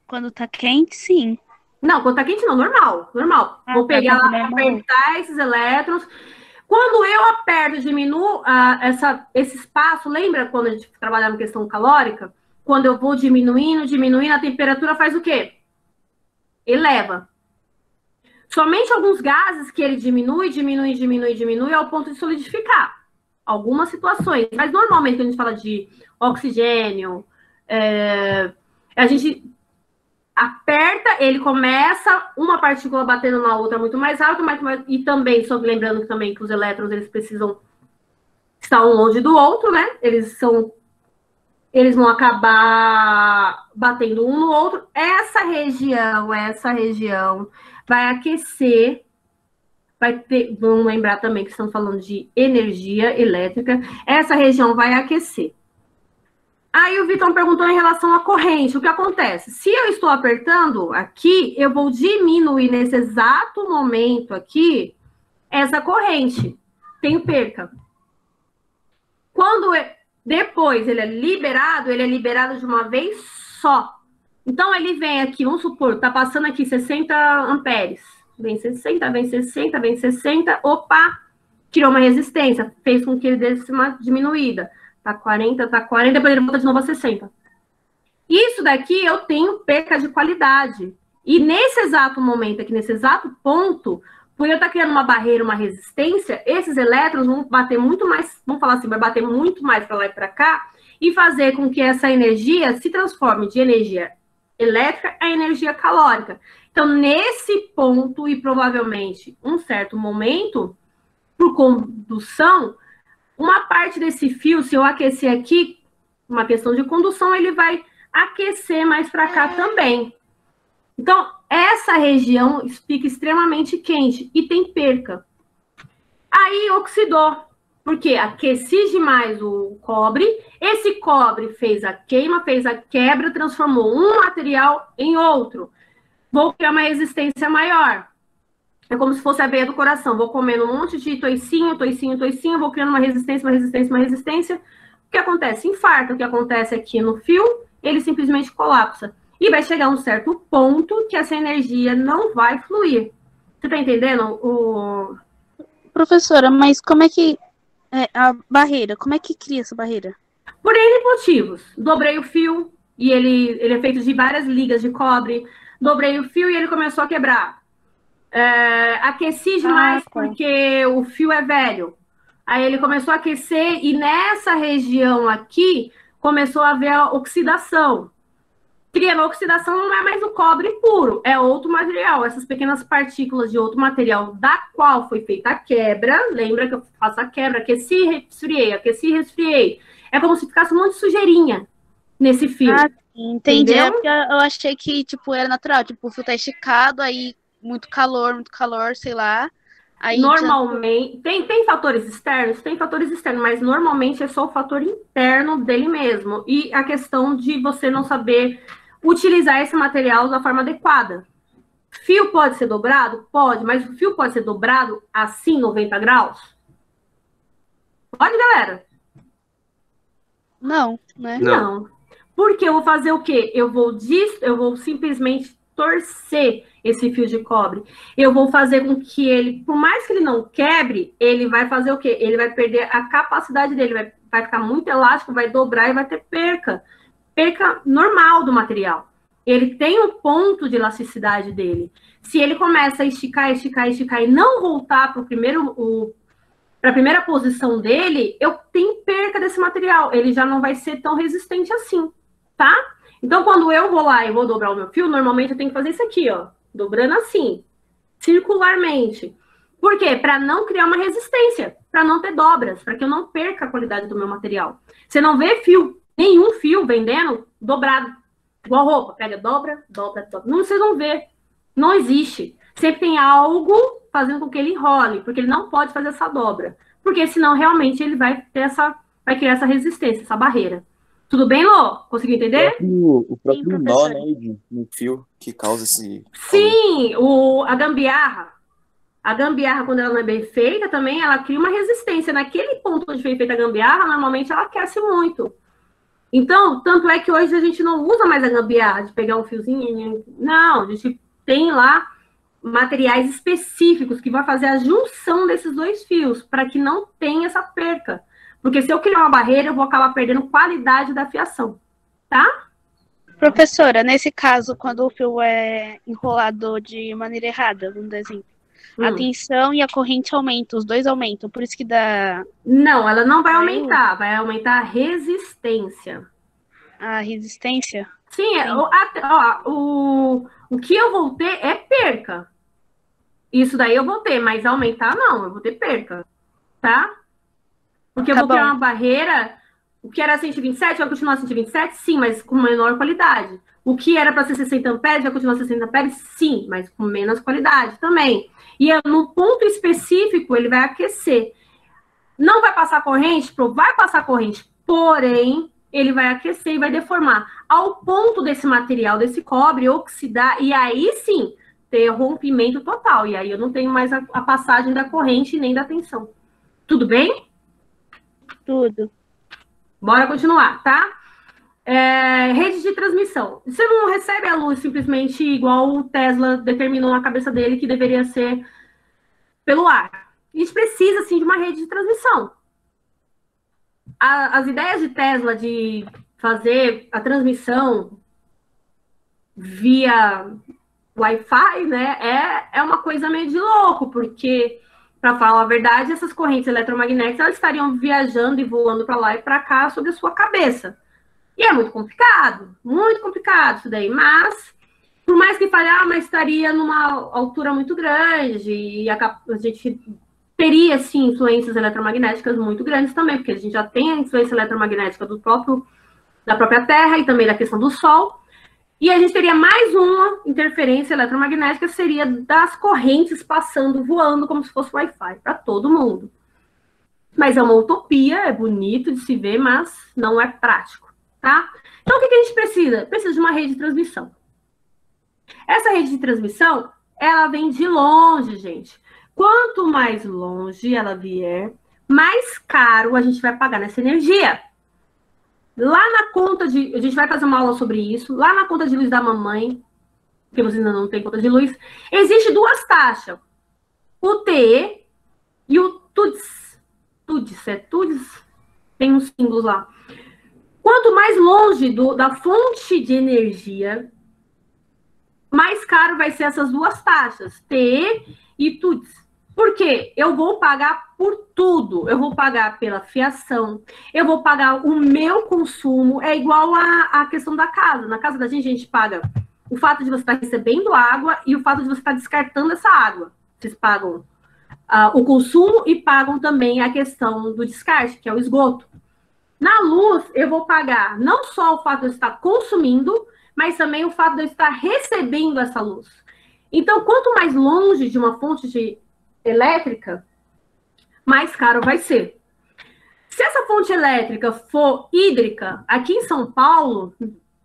[SPEAKER 4] Quando tá quente, sim.
[SPEAKER 1] Não, quando tá quente não, normal. Vou pegar lá, apertar esses elétrons. Quando eu aperto, diminuo esse espaço, lembra quando a gente trabalhava em questão calórica? Quando eu vou diminuindo, a temperatura faz o quê? Eleva. Somente alguns gases que ele diminui ao ponto de solidificar. Algumas situações. Mas normalmente, quando a gente fala de oxigênio, a gente aperta, ele começa uma partícula batendo na outra muito mais rápido, e também, só lembrando também que os elétrons, eles precisam estar um longe do outro, né? Eles vão acabar batendo um no outro. Essa região vai aquecer, vamos lembrar também que estamos falando de energia elétrica, essa região vai aquecer. Aí o Vitor perguntou em relação à corrente, o que acontece? Se eu estou apertando aqui, eu vou diminuir nesse exato momento aqui, essa corrente, tem perca. Quando depois ele é liberado de uma vez só. Então, ele vem aqui, vamos supor, tá passando aqui 60 amperes. Vem 60, vem 60, vem 60. Opa, criou uma resistência. Fez com que ele desse uma diminuída. Tá 40, depois ele volta de novo a 60. Isso daqui eu tenho perca de qualidade. E nesse exato momento aqui, nesse exato ponto, por eu estar criando uma barreira, uma resistência, esses elétrons vão bater muito mais, vamos falar assim, vai bater muito mais para lá e para cá, e fazer com que essa energia se transforme de energia elétrica a energia calórica. Então, nesse ponto, e provavelmente um certo momento, por condução, uma parte desse fio, se eu aquecer aqui, uma questão de condução, ele vai aquecer mais para cá também. Então, essa região fica extremamente quente e tem perca. Aí, oxidou. Porque aqueci demais o cobre, esse cobre fez a queima, fez a quebra, transformou um material em outro. Vou criar uma resistência maior. É como se fosse a veia do coração. Vou comendo um monte de toicinho, vou criando uma resistência. O que acontece? Infarto. O que acontece aqui no fio, ele simplesmente colapsa. E vai chegar a um certo ponto que essa energia não vai fluir. Você tá entendendo?
[SPEAKER 4] Professora, mas como é que a barreira, como é que cria essa barreira?
[SPEAKER 1] Por N motivos. Dobrei o fio e ele é feito de várias ligas de cobre. Dobrei o fio e ele começou a quebrar. Aqueci demais porque o fio é velho. Aí ele começou a aquecer e nessa região aqui começou a haver a oxidação. Criando a oxidação não é mais o cobre puro, é outro material. Essas pequenas partículas de outro material da qual foi feita a quebra. Lembra que eu faço a quebra, aqueci, resfriei. É como se ficasse um monte de sujeirinha nesse fio.
[SPEAKER 4] Entendi. É porque eu achei que, tipo, era natural. Tipo, o fio tá esticado, aí muito calor, sei lá. Aí
[SPEAKER 1] normalmente, tem fatores externos? Tem fatores externos, mas normalmente é só o fator interno dele mesmo. E a questão de você não saber utilizar esse material da forma adequada. Fio pode ser dobrado? Pode, mas o fio pode ser dobrado assim, 90 graus? Pode, galera?
[SPEAKER 4] Não, né?
[SPEAKER 1] Não. Porque eu vou fazer o quê? Eu vou simplesmente torcer esse fio de cobre. Eu vou fazer com que ele, por mais que ele não quebre, ele vai fazer o quê? Ele vai perder a capacidade dele, vai ficar muito elástico, vai dobrar e vai ter perca. Perca normal do material. Ele tem um ponto de elasticidade dele. Se ele começa a esticar e não voltar para a primeira posição dele, eu tenho perca desse material. Ele já não vai ser tão resistente assim, tá? Então, quando eu vou lá e vou dobrar o meu fio, normalmente eu tenho que fazer isso aqui, ó. Dobrando assim, circularmente. Por quê? Para não criar uma resistência, para não ter dobras, para que eu não perca a qualidade do meu material. Você não vê nenhum fio vendendo dobrado. Igual roupa, pega, dobra. Não, vocês vão ver. Não existe. Sempre tem algo fazendo com que ele enrole, porque ele não pode fazer essa dobra. Porque senão, realmente, ele vai criar essa resistência, essa barreira. Tudo bem, Lô? Conseguiu entender?
[SPEAKER 5] O próprio nó, né, no fio que causa esse...
[SPEAKER 1] Sim, a gambiarra. A gambiarra, quando ela não é bem feita, também ela cria uma resistência. Naquele ponto onde foi feita a gambiarra, normalmente ela aquece muito. Então, tanto é que hoje a gente não usa mais a gambiarra de pegar um fiozinho. Não, a gente tem lá materiais específicos que vai fazer a junção desses dois fios, para que não tenha essa perca. Porque se eu criar uma barreira, eu vou acabar perdendo qualidade da fiação, tá?
[SPEAKER 4] Professora, nesse caso, quando o fio é enrolado de maneira errada, vamos dar exemplo, a tensão e a corrente aumentam, os dois aumentam, por isso que dá...
[SPEAKER 1] Não, ela não vai aumentar, vai aumentar a resistência.
[SPEAKER 4] A resistência?
[SPEAKER 1] Sim, o que eu vou ter é perca. Isso daí eu vou ter, mas aumentar não, eu vou ter perca, tá? Porque eu vou criar uma barreira, o que era 127 vai continuar 127? Sim, mas com menor qualidade. O que era para ser 60 amperes vai continuar 60 amperes? Sim, mas com menos qualidade também. E no ponto específico, ele vai aquecer. Não vai passar corrente? Vai passar corrente, porém, ele vai aquecer e vai deformar. Ao ponto desse material, desse cobre, oxidar, e aí sim, ter rompimento total. E aí eu não tenho mais a passagem da corrente nem da tensão. Tudo bem?
[SPEAKER 4] Tudo.
[SPEAKER 1] Bora continuar, tá? Rede de transmissão. Você não recebe a luz simplesmente igual o Tesla determinou na cabeça dele que deveria ser pelo ar. A gente precisa, sim, de uma rede de transmissão. As ideias de Tesla de fazer a transmissão via Wi-Fi, né, é uma coisa meio de louco, porque, para falar a verdade, essas correntes eletromagnéticas elas estariam viajando e voando para lá e para cá sobre a sua cabeça. E é muito complicado isso daí. Mas, por mais que fale, mas estaria numa altura muito grande e a gente teria, sim, influências eletromagnéticas muito grandes também, porque a gente já tem a influência eletromagnética da própria Terra e também da questão do Sol. E a gente teria mais uma interferência eletromagnética, seria das correntes passando, voando, como se fosse Wi-Fi, para todo mundo. Mas é uma utopia, é bonito de se ver, mas não é prático, tá? Então, o que a gente precisa? Precisa de uma rede de transmissão. Essa rede de transmissão, ela vem de longe, gente. Quanto mais longe ela vier, mais caro a gente vai pagar nessa energia. Lá na conta de... A gente vai fazer uma aula sobre isso. Lá na conta de luz da mamãe, porque você ainda não tem conta de luz, existe duas taxas. O TE e o TUDS. TUDS? Tem uns símbolos lá. Quanto mais longe da fonte de energia, mais caro vai ser essas duas taxas. TE e TUDS. Por quê? Eu vou pagar por tudo. Eu vou pagar pela fiação, eu vou pagar o meu consumo. É igual a questão da casa. Na casa da gente, a gente paga o fato de você estar recebendo água e o fato de você estar descartando essa água. Vocês pagam o consumo e pagam também a questão do descarte, que é o esgoto. Na luz, eu vou pagar não só o fato de eu estar consumindo, mas também o fato de eu estar recebendo essa luz. Então, quanto mais longe de uma fonte elétrica, mais caro vai ser. Se essa fonte elétrica for hídrica, aqui em São Paulo,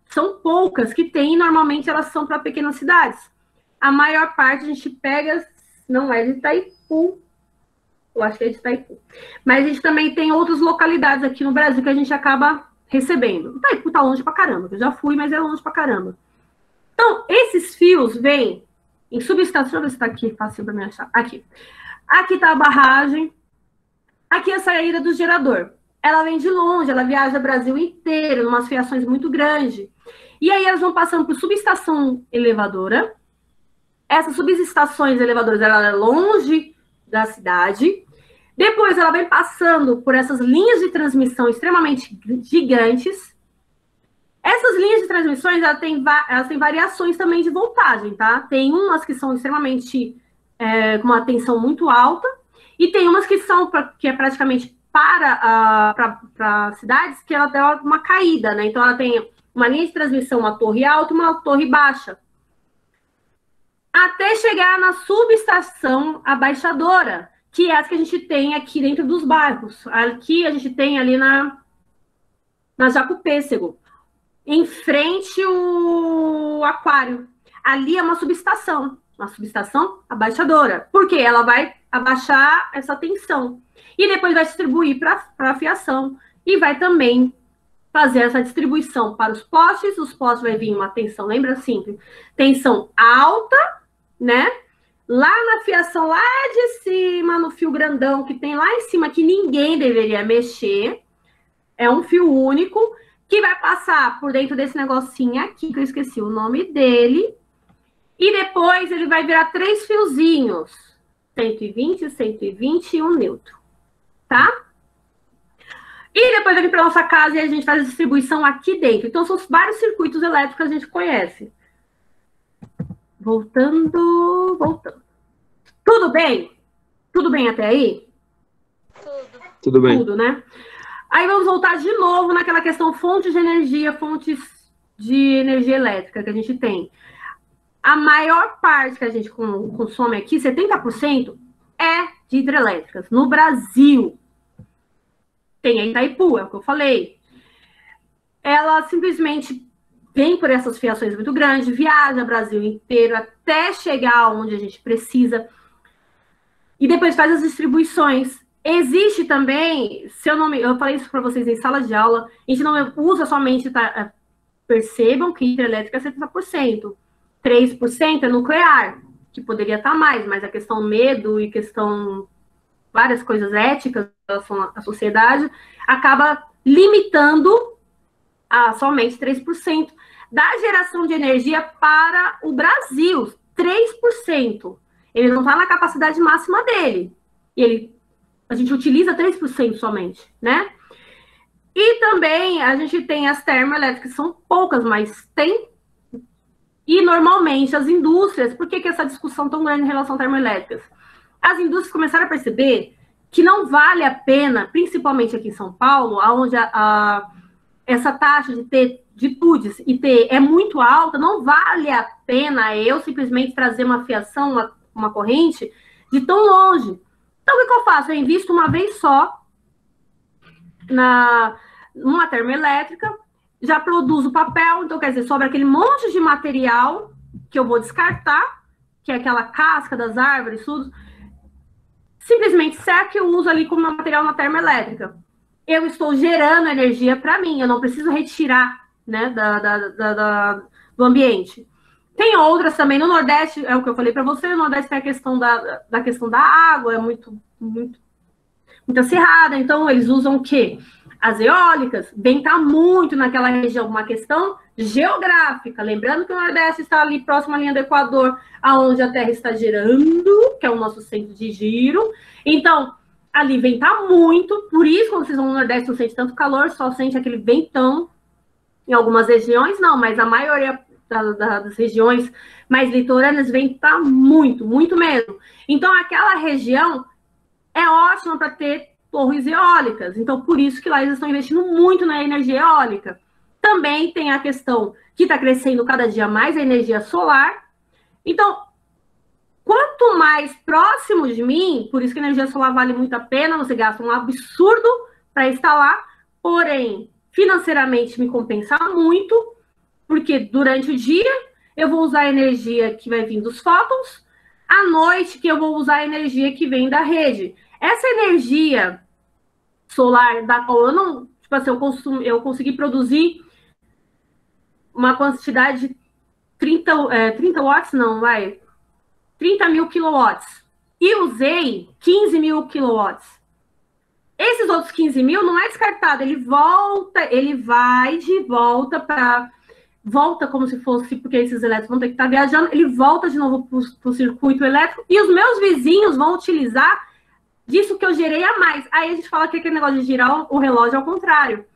[SPEAKER 1] são poucas que tem, normalmente elas são para pequenas cidades. A maior parte a gente pega, não é de Itaipu, eu acho que é de Itaipu. Mas a gente também tem outras localidades aqui no Brasil que a gente acaba recebendo. Itaipu tá longe pra caramba, eu já fui, mas é longe pra caramba. Então, esses fios vêm em subestação, deixa eu ver se tá aqui, fácil para me achar. Aqui. Aqui tá a barragem. Aqui é a saída do gerador. Ela vem de longe, ela viaja o Brasil inteiro, umas fiações muito grandes. E aí elas vão passando por subestação elevadora. Essas subestações elevadoras, ela é longe da cidade. Depois ela vem passando por essas linhas de transmissão extremamente gigantes. Essas linhas de transmissões, elas têm variações também de voltagem, tá? Tem umas que são extremamente com uma tensão muito alta, e tem umas que é praticamente para cidades que ela dá uma caída, né? Então, ela tem uma linha de transmissão, uma torre alta e uma torre baixa. Até chegar na subestação abaixadora, que é as que a gente tem aqui dentro dos bairros. Aqui a gente tem ali na Jacupêssego, em frente o aquário. Ali é uma subestação abaixadora. Por quê? Ela vai abaixar essa tensão. E depois vai distribuir para a fiação. E vai também fazer essa distribuição para os postes. Os postes vai vir uma tensão, lembra assim? Tensão alta, né? Lá na fiação, lá de cima, no fio grandão que tem lá em cima, que ninguém deveria mexer. É um fio único, que vai passar por dentro desse negocinho aqui, que eu esqueci o nome dele, e depois ele vai virar 3 fiozinhos, 120, 120 e 1 neutro, tá? E depois ele vem para nossa casa e a gente faz a distribuição aqui dentro. Então, são vários circuitos elétricos que a gente conhece. Voltando. Tudo bem? Tudo bem até aí?
[SPEAKER 2] Tudo bem.
[SPEAKER 1] Tudo, né? Aí vamos voltar de novo naquela questão fontes de energia, fontes de energia elétrica que a gente tem. A maior parte que a gente consome aqui, 70%, é de hidrelétricas. No Brasil, tem a Itaipu, é o que eu falei. Ela simplesmente vem por essas fiações muito grandes, viaja o Brasil inteiro até chegar onde a gente precisa e depois faz as distribuições. Existe também, eu falei isso para vocês em sala de aula, a gente não usa somente, percebam que hidrelétrica é 70%, 3% é nuclear, que poderia estar mais, mas a questão medo e questão várias coisas éticas em relação à sociedade acaba limitando a somente 3% da geração de energia para o Brasil, 3%. Ele não está na capacidade máxima dele. A gente utiliza 3% somente, né? E também a gente tem as termoelétricas, são poucas, mas tem. E normalmente as indústrias, por que essa discussão tão grande em relação a termoelétricas? As indústrias começaram a perceber que não vale a pena, principalmente aqui em São Paulo, onde essa taxa de TUDES e T é muito alta, não vale a pena eu simplesmente trazer uma fiação, uma corrente de tão longe. Então, o que eu faço? Eu invisto uma vez só numa termoelétrica, já produzo papel, então, quer dizer, sobra aquele monte de material que eu vou descartar, que é aquela casca das árvores, tudo. Simplesmente seca e eu uso ali como material na termoelétrica. Eu estou gerando energia para mim, eu não preciso retirar, né, do ambiente. Tem outras também, no Nordeste, é o que eu falei para você, no Nordeste tem a questão da questão da água, é muito acirrada, então eles usam o quê? As eólicas, venta muito naquela região, uma questão geográfica, lembrando que o Nordeste está ali próximo à linha do Equador, aonde a Terra está girando, que é o nosso centro de giro, então ali venta muito, por isso quando vocês vão no Nordeste não sente tanto calor, só sente aquele ventão, em algumas regiões não, mas a maioria das regiões mais litorâneas venta muito, muito mesmo. Então, aquela região é ótima para ter torres eólicas. Então, por isso que lá eles estão investindo muito na energia eólica. Também tem a questão que está crescendo cada dia mais a energia solar. Então, quanto mais próximo de mim, por isso que a energia solar vale muito a pena, você gasta um absurdo para instalar, porém, financeiramente me compensa muito, porque durante o dia eu vou usar a energia que vai vir dos fótons, à noite que eu vou usar a energia que vem da rede. Essa energia solar da qual eu não, tipo assim, eu consegui produzir uma quantidade de 30 watts, não, 30 mil kilowatts. E usei 15 mil kilowatts. Esses outros 15 mil não é descartado, ele vai de volta para... Volta como se fosse, porque esses elétricos vão ter que estar viajando, ele volta de novo para o circuito elétrico e os meus vizinhos vão utilizar disso que eu gerei a mais. Aí a gente fala que aquele negócio de girar o relógio ao contrário.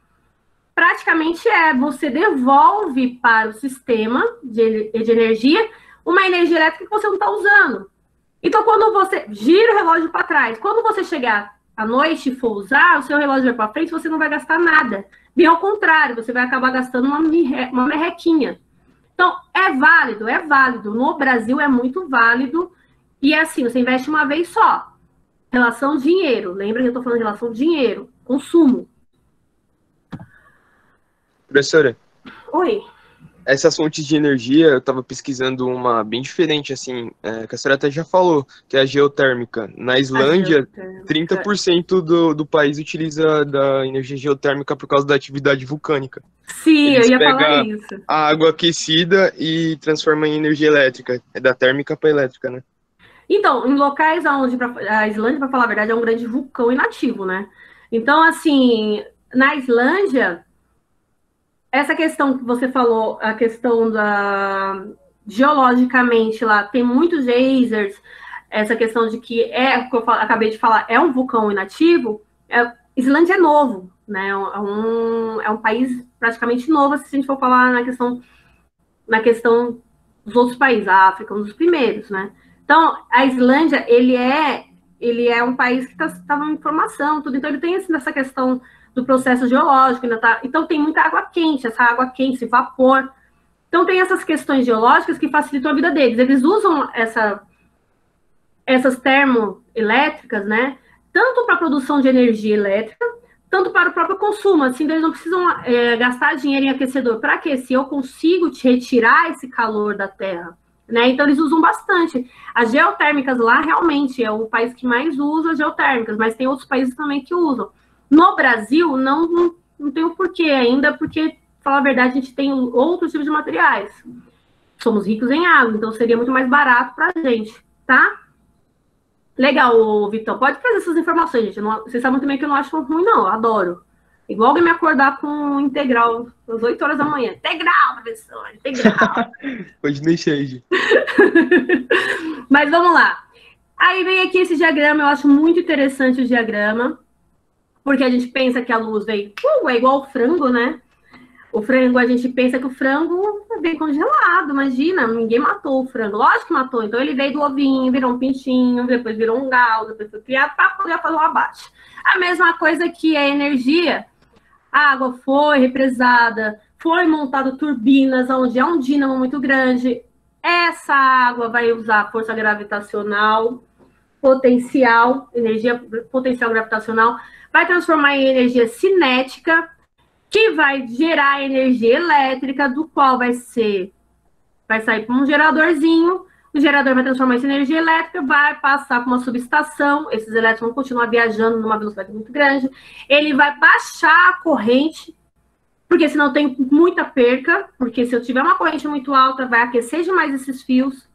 [SPEAKER 1] Praticamente você devolve para o sistema de energia uma energia elétrica que você não está usando. Então, quando você gira o relógio para trás, quando você chegar à noite e for usar, o seu relógio vai para frente, você não vai gastar nada. Bem ao contrário, você vai acabar gastando uma merrequinha. Então, é válido. No Brasil é muito válido. E é assim, você investe uma vez só. Relação dinheiro. Lembra que eu estou falando de relação dinheiro. Consumo.
[SPEAKER 2] Professora.
[SPEAKER 1] Oi.
[SPEAKER 2] Essas fontes de energia, eu estava pesquisando uma bem diferente, assim, que a senhora até já falou, que é a geotérmica. Na Islândia, 30% do país utiliza da energia geotérmica por causa da atividade vulcânica.
[SPEAKER 1] Sim, eu ia falar isso.
[SPEAKER 2] A água aquecida e transforma em energia elétrica. É da térmica para elétrica, né?
[SPEAKER 1] Então, em locais onde a Islândia, para falar a verdade, é um grande vulcão inativo, né? Então, assim, na Islândia... essa questão que você falou, a questão geologicamente lá, tem muitos geysers, essa questão de que o que eu acabei de falar, é um vulcão inativo, Islândia é novo, né? É um país praticamente novo, se a gente for falar na questão dos outros países, a África é um dos primeiros, né? Então, a Islândia, ele é um país que estava em formação, tudo, então ele tem essa questão do processo geológico, então tem muita água quente, esse vapor. Então tem essas questões geológicas que facilitam a vida deles. Eles usam essas termoelétricas, né? Tanto para a produção de energia elétrica, tanto para o próprio consumo. Assim, eles não precisam gastar dinheiro em aquecedor. Para aquecer, eu consigo te retirar esse calor da terra. Né? Então, eles usam bastante. As geotérmicas lá, realmente, é o país que mais usa geotérmicas, mas tem outros países também que usam. No Brasil, não tem o porquê ainda, porque, pra falar a verdade, a gente tem outros tipos de materiais. Somos ricos em água, então seria muito mais barato para a gente, tá? Legal, Vitão. Pode trazer essas informações, gente. Vocês sabem também que eu não acho ruim, não. Eu adoro. Igual alguém me acordar com integral às 8 horas da manhã. Integral, professor, integral.
[SPEAKER 2] Pode deixar aí, gente.
[SPEAKER 1] Mas vamos lá. Aí vem aqui esse diagrama, eu acho muito interessante o diagrama, porque a gente pensa que a luz vem, é igual ao frango, né? O frango, a gente pensa que o frango é bem congelado, imagina, ninguém matou o frango. Lógico que matou, então ele veio do ovinho, virou um pintinho, depois virou um galo, depois foi criado para poder fazer o abate. A mesma coisa que a energia. A água foi represada, foi montado turbinas, onde é um dínamo muito grande. Essa água vai usar força gravitacional, energia potencial gravitacional, vai transformar em energia cinética, que vai gerar energia elétrica, do qual vai sair para um geradorzinho. O gerador vai transformar essa energia elétrica, vai passar por uma subestação, esses elétrons vão continuar viajando numa velocidade muito grande, ele vai baixar a corrente, porque senão tem muita perca, porque se eu tiver uma corrente muito alta, vai aquecer demais esses fios.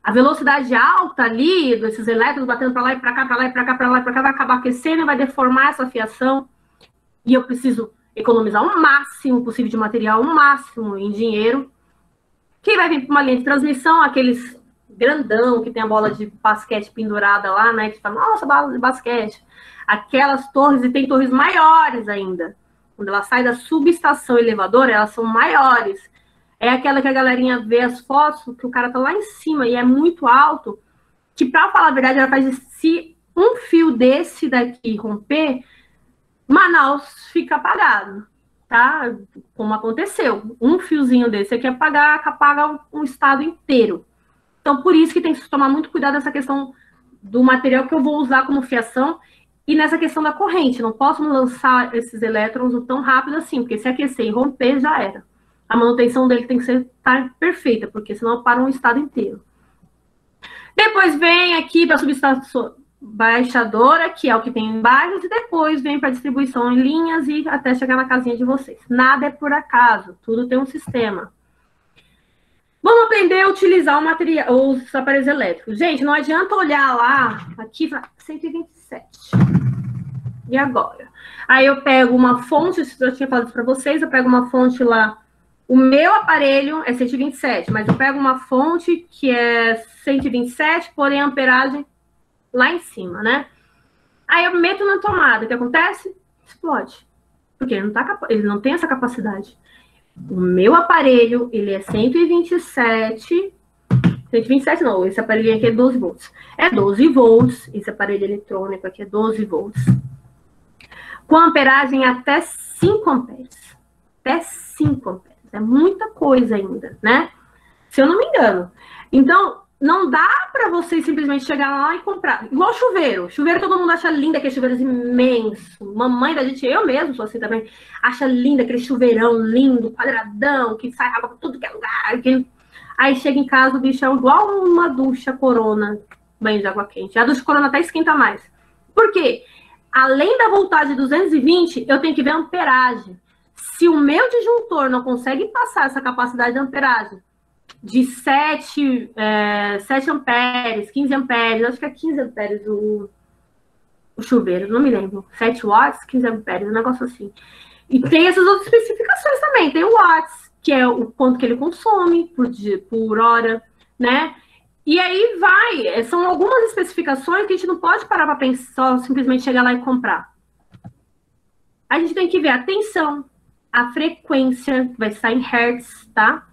[SPEAKER 1] A velocidade alta ali, desses elétrons batendo para lá e para cá, para lá e para cá, para lá e para cá, vai acabar aquecendo e vai deformar essa fiação, e eu preciso economizar o máximo possível de material, o máximo em dinheiro. Que vai vir para uma linha de transmissão, aqueles grandão que tem a bola de basquete pendurada lá, né? Que fala, nossa, bola de basquete. Aquelas torres, e tem torres maiores ainda. Quando ela sai da subestação elevadora, elas são maiores. É aquela que a galerinha vê as fotos, que o cara tá lá em cima e é muito alto, que, para falar a verdade, ela faz, se um fio desse daqui romper, Manaus fica apagado. Tá? Como aconteceu. Um fiozinho desse aqui apaga um estado inteiro. Então, por isso que tem que tomar muito cuidado nessa questão do material que eu vou usar como fiação e nessa questão da corrente. Não posso lançar esses elétrons tão rápido assim, porque se aquecer e romper, já era. A manutenção dele tem que estar perfeita, porque senão para um estado inteiro. Depois vem aqui para a subestação baixadora, que é o que tem em bairros, e depois vem para distribuição em linhas e até chegar na casinha de vocês. Nada é por acaso, tudo tem um sistema. Vamos aprender a utilizar os aparelhos elétricos. Gente, não adianta olhar lá, aqui, 127. E agora? Aí eu pego uma fonte, eu tinha falado para vocês, eu pego uma fonte lá, o meu aparelho é 127, mas eu pego uma fonte que é 127, porém a amperagem lá em cima, né? Aí eu meto na tomada, o que acontece? Explode. Porque ele não tem essa capacidade. O meu aparelho, ele é 127 não, esse aparelho aqui é 12 volts. É 12 volts, esse aparelho eletrônico aqui é 12 volts. Com amperagem até 5 amperes. Até 5 amperes. É muita coisa ainda, né? Se eu não me engano. Então, não dá para vocês simplesmente chegar lá e comprar. Igual chuveiro. Chuveiro todo mundo acha lindo, aquele chuveiro imenso. Mamãe da gente, eu mesmo sou assim também, acha lindo aquele chuveirão lindo, quadradão, que sai água pra tudo que é lugar. Aí chega em casa, o bicho é igual uma ducha Corona, banho de água quente. A ducha Corona até esquenta mais. Por quê? Além da voltagem 220, eu tenho que ver a amperagem. Se o meu disjuntor não consegue passar essa capacidade de amperagem, de 7 amperes, 15 amperes, acho que é 15 amperes o chuveiro, não me lembro. 7 watts, 15 amperes, um negócio assim. E tem essas outras especificações também. Tem o watts, que é o quanto que ele consome por dia, por hora, né? E aí são algumas especificações que a gente não pode parar para pensar, simplesmente chegar lá e comprar. A gente tem que ver a tensão, a frequência, que vai estar em hertz, tá?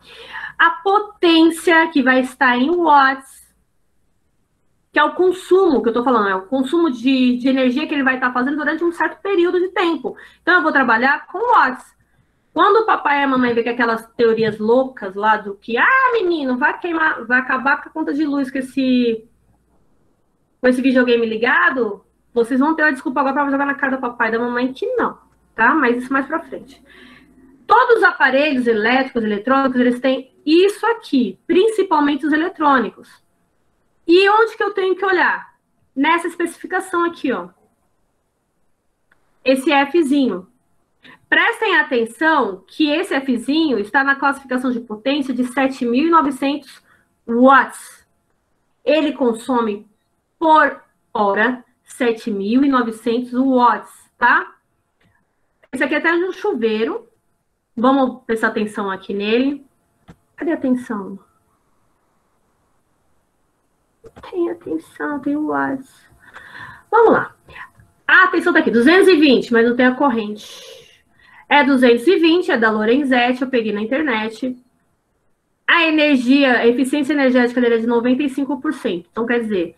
[SPEAKER 1] A potência, que vai estar em watts, que é o consumo que eu tô falando, é o consumo de energia que ele vai estar fazendo durante um certo período de tempo. Então, eu vou trabalhar com watts. Quando o papai e a mamãe vê que aquelas teorias loucas lá do que, menino, vai queimar, vai acabar com a conta de luz com esse videogame ligado, vocês vão ter a desculpa agora para jogar na cara do papai e da mamãe que não, tá? Mas isso mais para frente. Todos os aparelhos elétricos, eletrônicos, eles têm isso aqui, principalmente os eletrônicos. E onde que eu tenho que olhar? Nessa especificação aqui, ó. Esse Fzinho. Prestem atenção que esse Fzinho está na classificação de potência de 7.900 watts. Ele consome por hora 7.900 watts, tá? Esse aqui é até um chuveiro. Vamos prestar atenção aqui nele. Cadê a atenção? Tem atenção, tem watts. Vamos lá. A atenção tá aqui, 220, mas não tem a corrente. É 220, é da Lorenzetti, eu peguei na internet. A eficiência energética dele é de 95%. Então, quer dizer,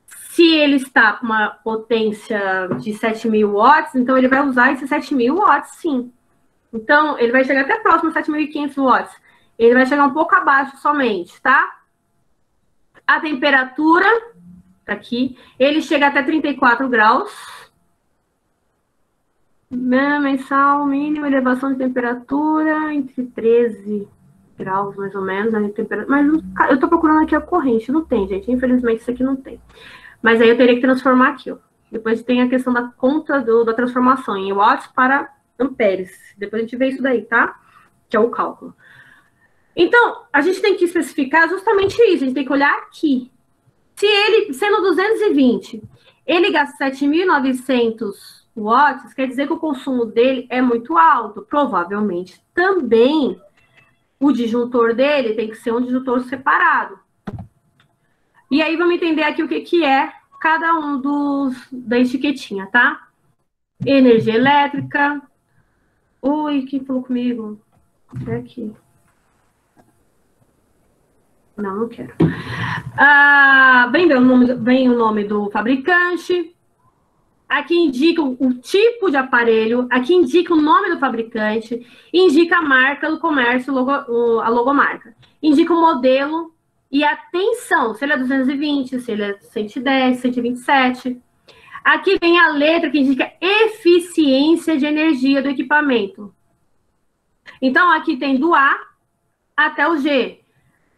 [SPEAKER 1] se ele está com uma potência de 7.000 watts, então ele vai usar esses 7.000 watts, sim. Então, ele vai chegar até próximo a 7.500 watts. Ele vai chegar um pouco abaixo somente, tá? A temperatura, tá aqui, ele chega até 34 graus. Mensal, mínima elevação de temperatura entre 13 graus, mais ou menos, a temperatura. Mas eu tô procurando aqui a corrente, não tem, gente. Infelizmente, isso aqui não tem. Mas aí eu teria que transformar aqui, ó. Depois tem a questão da conta da transformação em watts para amperes. Depois a gente vê isso daí, tá? Que é o cálculo. Então, a gente tem que especificar justamente isso. A gente tem que olhar aqui. Se ele, sendo 220, ele gasta 7.900 watts, quer dizer que o consumo dele é muito alto. Provavelmente também o disjuntor dele tem que ser um disjuntor separado. E aí vamos entender aqui o que é cada um da etiquetinha, tá? Energia elétrica. Oi, quem falou comigo? É aqui. Não quero. Vem o nome do fabricante. Aqui indica o tipo de aparelho, aqui indica o nome do fabricante, indica a marca do comércio, a logomarca. Indica o modelo e a tensão, se ele é 220, se ele é 110, 127. Aqui vem a letra que indica eficiência de energia do equipamento. Então, aqui tem do A até o G.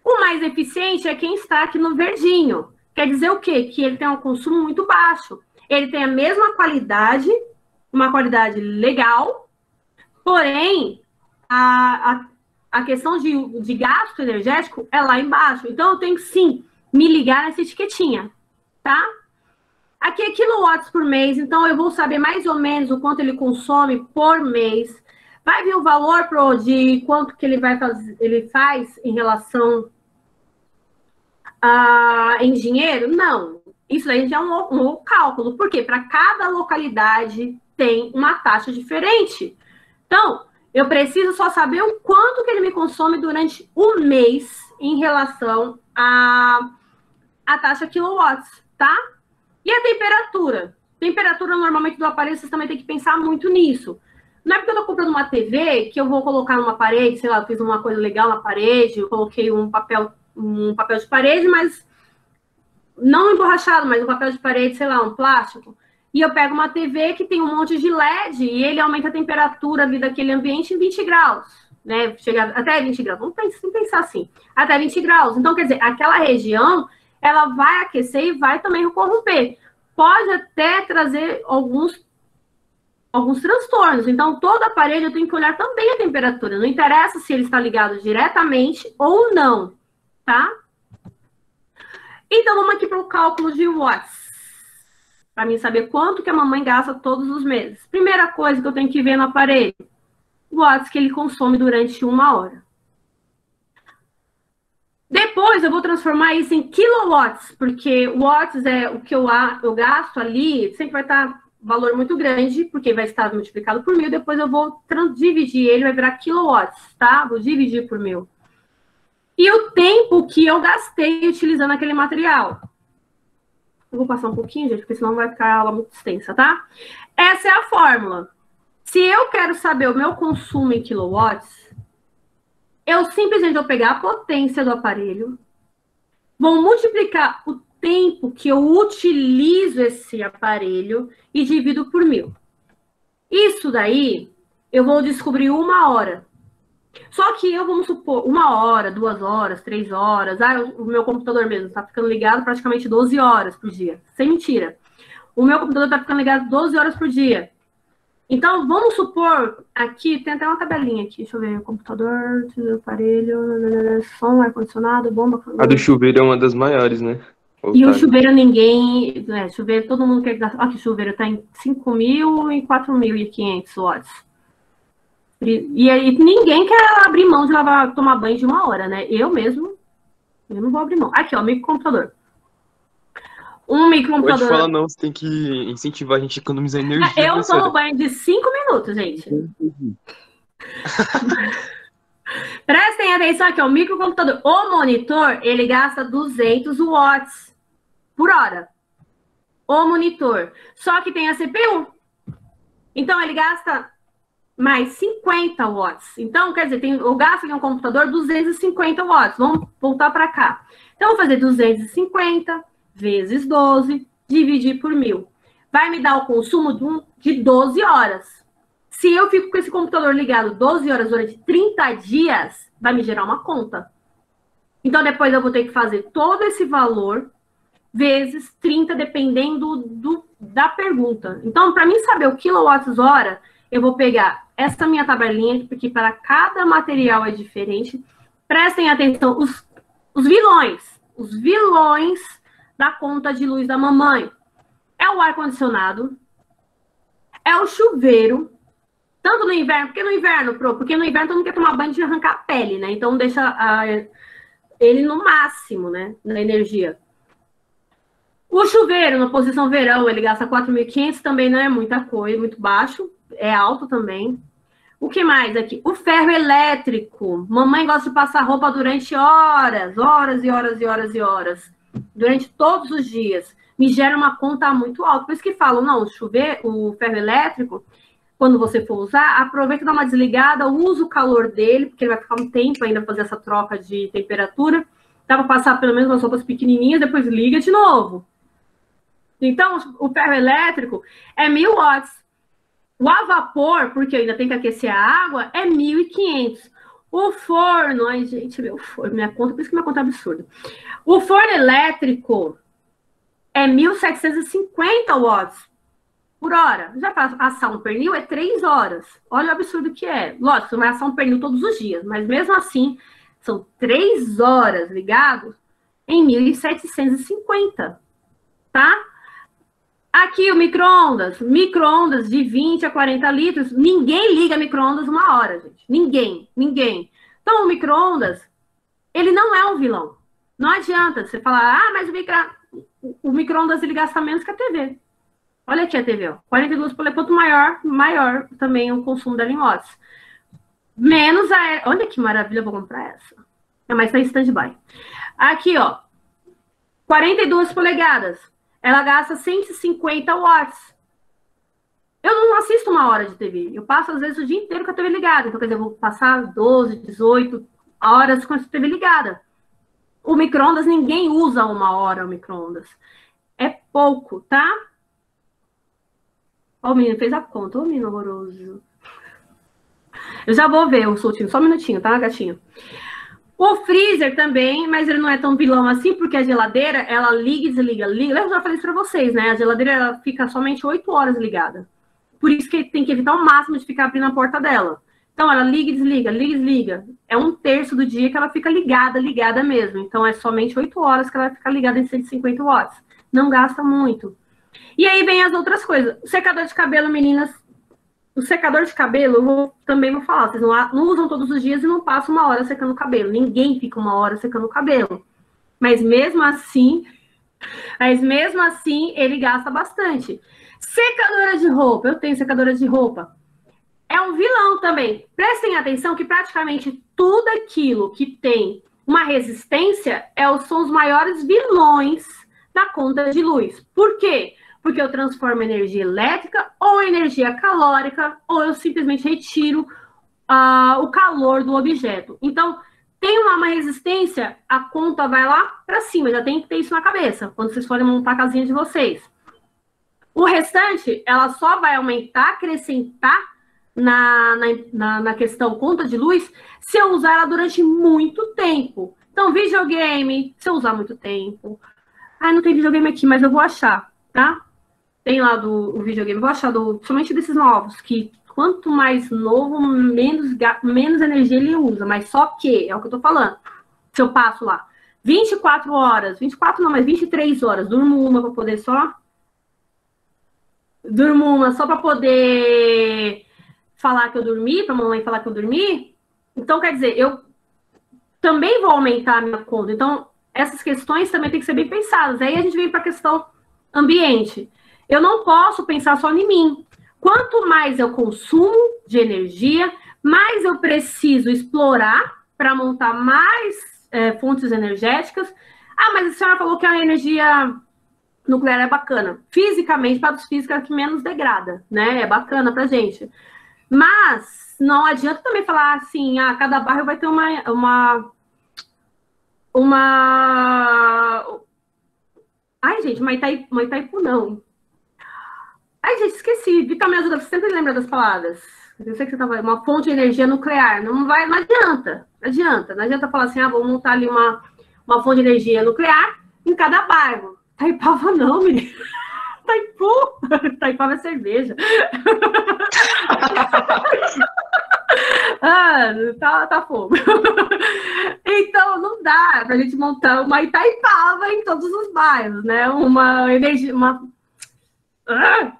[SPEAKER 1] O mais eficiente é quem está aqui no verdinho. Quer dizer o quê? Que ele tem um consumo muito baixo. Ele tem a mesma qualidade, uma qualidade legal, porém, a questão de gasto energético é lá embaixo. Então, eu tenho que, sim, me ligar nessa etiquetinha, tá? Aqui é quilowatts por mês, então eu vou saber mais ou menos o quanto ele consome por mês. Vai vir o valor de quanto que ele faz em relação em dinheiro? Não. Isso aí já é um cálculo. Por quê? Para cada localidade tem uma taxa diferente. Então, eu preciso só saber o quanto que ele me consome durante o mês em relação à taxa quilowatts, tá? E a temperatura? Temperatura, normalmente, do aparelho, vocês também têm que pensar muito nisso. Não é porque eu tô comprando uma TV que eu vou colocar numa parede, sei lá, eu fiz uma coisa legal na parede, eu coloquei um papel de parede, mas não emborrachado, mas um papel de parede, sei lá, um plástico. E eu pego uma TV que tem um monte de LED e ele aumenta a temperatura ali daquele ambiente em 20 graus, né? Chega até 20 graus, vamos pensar assim, até 20 graus. Então, quer dizer, aquela região, ela vai aquecer e vai também corromper. Pode até trazer alguns transtornos. Então, todo aparelho eu tenho que olhar também a temperatura. Não interessa se ele está ligado diretamente ou não, tá? Então, vamos aqui para o cálculo de watts. Para mim saber quanto que a mamãe gasta todos os meses. Primeira coisa que eu tenho que ver no aparelho. watts que ele consome durante 1 hora. Depois eu vou transformar isso em kilowatts, porque watts é o que eu gasto ali, sempre vai estar valor muito grande, porque vai estar multiplicado por 1000, depois eu vou dividir ele, vai virar kilowatts, tá? Vou dividir por 1000. E o tempo que eu gastei utilizando aquele material. Eu vou passar um pouquinho, gente, porque senão vai ficar a aula muito extensa, tá? Essa é a fórmula. Se eu quero saber o meu consumo em kilowatts, eu simplesmente vou pegar a potência do aparelho, vou multiplicar o tempo que eu utilizo esse aparelho e divido por 1000. Isso daí, eu vou descobrir 1 hora. Só que eu, vamos supor, 1 hora, 2 horas, 3 horas. O meu computador mesmo está ficando ligado praticamente 12 horas por dia. Sem mentira. O meu computador está ficando ligado 12 horas por dia. Então, vamos supor, aqui, tem até uma tabelinha aqui, deixa eu ver, computador, aparelho, som, ar-condicionado, bomba...
[SPEAKER 2] A do chuveiro é uma das maiores, né?
[SPEAKER 1] E o chuveiro ninguém... chuveiro, todo mundo quer gastar... Olha que o chuveiro está em 5.000 e 4.500 watts. E aí ninguém quer abrir mão de tomar banho de 1 hora, né? Eu mesmo, eu não vou abrir mão. Aqui, ó, microcomputador. Um microcomputador...
[SPEAKER 2] Pode falar não, você tem que incentivar a gente a economizar energia.
[SPEAKER 1] Eu tomo banho de 5 minutos, gente. Prestem atenção aqui, ó, o microcomputador. O monitor, ele gasta 200 watts por hora. O monitor. Só que tem a CPU. Então, ele gasta mais 50 watts. Então, quer dizer, eu gasto em um computador 250 watts. Vamos voltar para cá. Então, eu vou fazer 250 vezes 12, dividir por 1000. Vai me dar o consumo de 12 horas. Se eu fico com esse computador ligado 12 horas durante 30 dias, vai me gerar uma conta. Então, depois eu vou ter que fazer todo esse valor vezes 30, dependendo da pergunta. Então, para mim saber o quilowatts-hora, eu vou pegar essa minha tabelinha, porque para cada material é diferente. Prestem atenção, os vilões da conta de luz da mamãe. É o ar-condicionado, é o chuveiro, tanto no inverno, porque no inverno todo mundo quer tomar banho de arrancar a pele, né? Então deixa ele no máximo, né, na energia. O chuveiro, na posição verão, ele gasta 4.500, também não é muita coisa, muito baixo, é alto também. O que mais aqui? O ferro elétrico. Mamãe gosta de passar roupa durante horas e horas e horas e horas. Durante todos os dias. Me gera uma conta muito alta. Por isso que falam, não, o ferro elétrico, quando você for usar, aproveita e dá uma desligada, usa o calor dele, porque ele vai ficar um tempo ainda fazer essa troca de temperatura. Dá para passar pelo menos umas roupas pequenininhas, depois liga de novo. Então, o ferro elétrico é 1000 watts. O a vapor, porque eu ainda tenho que aquecer a água, é 1.500. O forno, ai gente, meu forno, minha conta, por isso que minha conta é absurda. O forno elétrico é 1.750 watts por hora. Já para assar um pernil é 3 horas. Olha o absurdo que é. Lógico, você vai assar um pernil todos os dias, mas mesmo assim, são 3 horas ligados em 1.750, tá? Aqui o micro-ondas de 20 a 40 litros, ninguém liga micro-ondas 1 hora, gente. Ninguém. Então, o micro-ondas, ele não é um vilão. Não adianta você falar, mas o micro-ondas ele gasta menos que a TV. Olha aqui a TV, ó. 42 polegadas, quanto maior também o consumo dela em watts. Menos a... Olha que maravilha, eu vou comprar essa. Mas tá em stand-by. Aqui, ó. 42 polegadas. Ela gasta 150 watts. Eu não assisto 1 hora de TV. Eu passo, às vezes, o dia inteiro com a TV ligada. Então, quer dizer, eu vou passar 12, 18 horas com a TV ligada. O micro-ondas, ninguém usa 1 hora o micro-ondas. É pouco, tá? Ó, o menino fez a conta. Ô, menino horroroso. Eu já vou ver o soltinho. Só um minutinho, tá, gatinho? O freezer também, mas ele não é tão vilão assim, porque a geladeira, ela liga e desliga. Eu já falei isso pra vocês, né? A geladeira, ela fica somente 8 horas ligada. Por isso que tem que evitar o máximo de ficar abrindo a porta dela. Então, ela liga e desliga, liga e desliga. É 1/3 do dia que ela fica ligada mesmo. Então, é somente 8 horas que ela vai ficar ligada em 150 watts. Não gasta muito. E aí vem as outras coisas. O secador de cabelo, meninas, o secador de cabelo, também vou falar, vocês não usam todos os dias e não passam 1 hora secando o cabelo. Ninguém fica 1 hora secando o cabelo. Mas mesmo assim, ele gasta bastante. Secadora de roupa, eu tenho secadora de roupa. É um vilão também. Prestem atenção que praticamente tudo aquilo que tem uma resistência são os maiores vilões da conta de luz. Por quê? Porque eu transformo energia elétrica ou energia calórica, ou eu simplesmente retiro o calor do objeto. Então, tem uma resistência, a conta vai lá para cima, já tem que ter isso na cabeça, quando vocês forem montar a casinha de vocês. O restante, ela só vai aumentar, acrescentar na questão conta de luz, se eu usar ela durante muito tempo. Então, videogame, se eu usar muito tempo. Não tem videogame aqui, mas eu vou achar, tá? Tem lá o videogame, vou achar somente desses novos, que quanto mais novo, menos energia ele usa, mas só que, é o que eu tô falando, se eu passo lá 24 horas, 24 não, mas 23 horas, durmo uma para poder para poder falar que eu dormi, para a mamãe falar que eu dormi, então quer dizer, eu também vou aumentar a minha conta, então essas questões também têm que ser bem pensadas, aí a gente vem para a questão ambiente. Eu não posso pensar só em mim. Quanto mais eu consumo de energia, mais eu preciso explorar para montar mais fontes energéticas. Mas a senhora falou que a energia nuclear é bacana. Fisicamente, para os físicos, é que menos degrada, né? É bacana para gente. Mas não adianta também falar assim, cada bairro vai ter Ai, gente, Itaipu não. Ai, gente, esqueci. Vitor, me ajuda, você sempre lembra das palavras. Eu sei que você estava... Uma fonte de energia nuclear. Não adianta. Não adianta falar assim, vou montar ali uma fonte de energia nuclear em cada bairro. Itaipava não, menino. Itaipava é cerveja. Tá fogo. Então, não dá pra gente montar uma Itaipava em todos os bairros, né? Uma energia...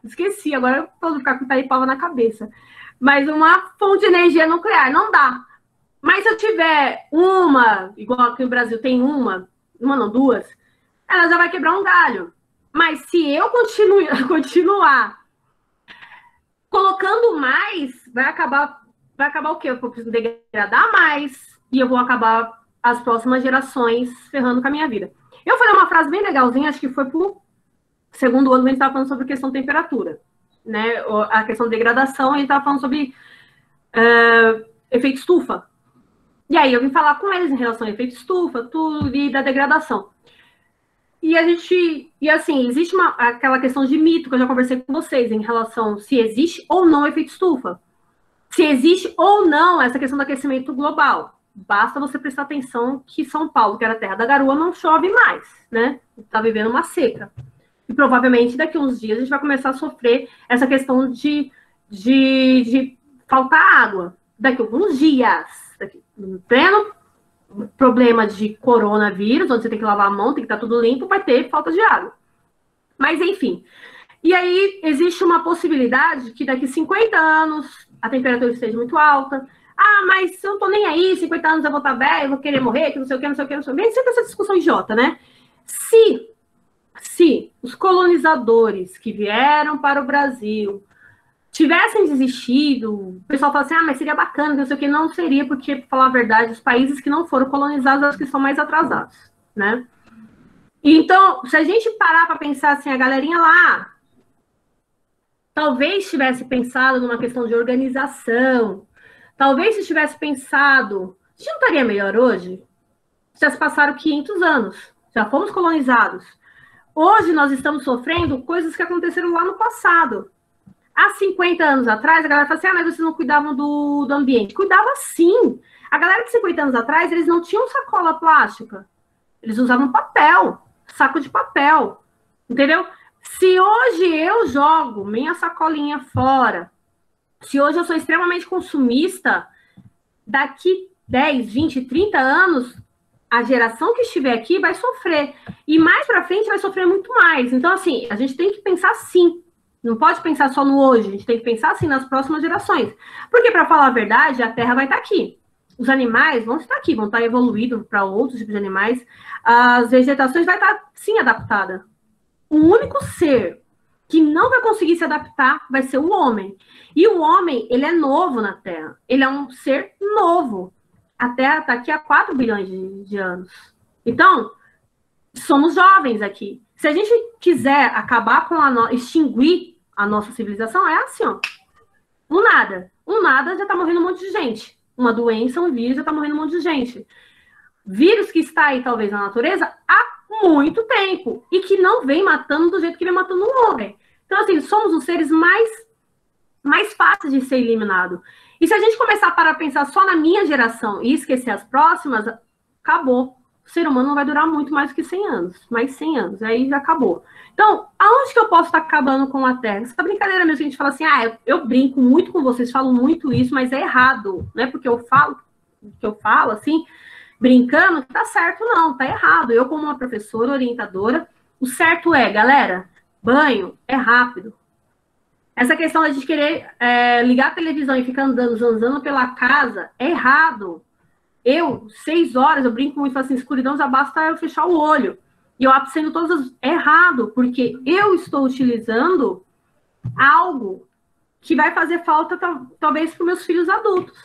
[SPEAKER 1] esqueci, agora eu vou ficar com Itaipava na cabeça. Mas uma fonte de energia nuclear, não dá. Mas se eu tiver igual aqui no Brasil tem uma não, 2, ela já vai quebrar um galho. Mas se eu continuar colocando mais, vai acabar o quê? Eu preciso degradar mais e eu vou acabar as próximas gerações ferrando com a minha vida. Eu falei uma frase bem legalzinha, acho que foi pro segundo ano, a gente estava falando sobre a questão de temperatura, né? A questão de degradação, a gente estava falando sobre efeito estufa. E aí eu vim falar com eles em relação ao efeito estufa, tudo, e da degradação. E assim, existe aquela questão de mito que eu já conversei com vocês em relação se existe ou não efeito estufa. Se existe ou não essa questão do aquecimento global. Basta você prestar atenção que São Paulo, que era a terra da garoa, não chove mais, né? Está vivendo uma seca. E provavelmente daqui a uns dias a gente vai começar a sofrer essa questão de faltar água. Daqui a alguns dias, no pleno problema de coronavírus, onde você tem que lavar a mão, tem que estar tudo limpo, vai ter falta de água. Mas enfim. E aí existe uma possibilidade que daqui a 50 anos a temperatura esteja muito alta. Mas eu não tô nem aí, 50 anos eu vou estar velho, eu vou querer morrer, que não sei o que, não sei o que, não sei o que. Sempre essa discussão idiota, né? Se os colonizadores que vieram para o Brasil tivessem desistido, o pessoal fala assim, mas seria bacana, não sei o que, não seria, porque, para falar a verdade, os países que não foram colonizados são os que são mais atrasados, né? Então, se a gente parar para pensar assim, a galerinha lá, talvez tivesse pensado numa questão de organização, talvez se tivesse pensado, a gente não estaria melhor hoje? Já se passaram 500 anos, já fomos colonizados. Hoje nós estamos sofrendo coisas que aconteceram lá no passado. Há 50 anos atrás, a galera fala assim, mas vocês não cuidavam do ambiente. Cuidava sim. A galera de 50 anos atrás, eles não tinham sacola plástica. Eles usavam papel, saco de papel. Entendeu? Se hoje eu jogo minha sacolinha fora, se hoje eu sou extremamente consumista, daqui 10, 20, 30 anos, a geração que estiver aqui vai sofrer. E mais para frente vai sofrer muito mais. Então, assim, a gente tem que pensar sim Não pode pensar só no hoje, a gente tem que pensar assim nas próximas gerações. Porque, para falar a verdade, a Terra vai estar aqui. Os animais vão estar aqui, vão estar evoluídos para outros tipos de animais. As vegetações vai estar, sim, adaptada. O único ser que não vai conseguir se adaptar vai ser o homem. E o homem, ele é novo na Terra. Ele é um ser novo. A Terra está aqui há 4 bilhões de anos. Então, somos jovens aqui. Se a gente quiser acabar com extinguir a nossa civilização, é assim, ó. Um nada já está morrendo um monte de gente. Uma doença, um vírus, já está morrendo um monte de gente. Vírus que está aí, talvez, na natureza há muito tempo. E que não vem matando do jeito que vem matando um homem. Então, assim, somos os seres mais fáceis de ser eliminado. E se a gente começar a parar a pensar só na minha geração e esquecer as próximas, acabou. O ser humano não vai durar muito mais do que 100 anos. Mais 100 anos, aí já acabou. Então, aonde que eu posso estar acabando com a Terra? Essa brincadeira mesmo que a gente fala assim, eu brinco muito com vocês, falo muito isso, mas é errado. Não é porque eu falo assim, brincando, que tá certo, não, tá errado. Eu, como uma professora, orientadora, o certo é, galera, banho é rápido. Essa questão de a gente querer ligar a televisão e ficar andando pela casa é errado. 6 horas, eu brinco muito, falo assim, escuridão já basta eu fechar o olho. E eu sendo todas errado, porque eu estou utilizando algo que vai fazer falta, talvez, para meus filhos adultos.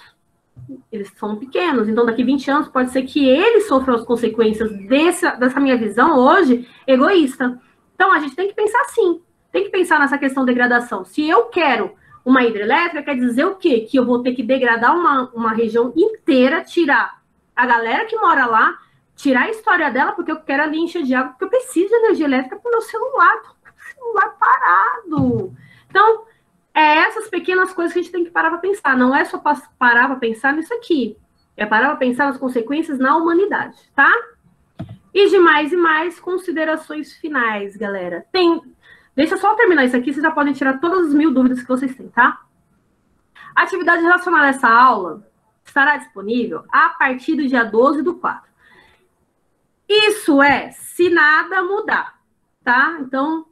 [SPEAKER 1] Eles são pequenos, então daqui 20 anos pode ser que eles sofram as consequências dessa minha visão hoje egoísta. Então, a gente tem que pensar assim, tem que pensar nessa questão de degradação. Se eu quero uma hidrelétrica, quer dizer o quê? Que eu vou ter que degradar uma região inteira, tirar a galera que mora lá, tirar a história dela, porque eu quero ali encher de água, porque eu preciso de energia elétrica para o meu celular, parado. Então, essas pequenas coisas que a gente tem que parar para pensar. Não é só parar para pensar nisso aqui. É parar para pensar nas consequências na humanidade, tá? E de mais considerações finais, galera. Deixa eu só terminar isso aqui, vocês já podem tirar todas as 1000 dúvidas que vocês têm, tá? A atividade relacionada a essa aula estará disponível a partir do dia 12/4. Isso se nada mudar, tá? Então,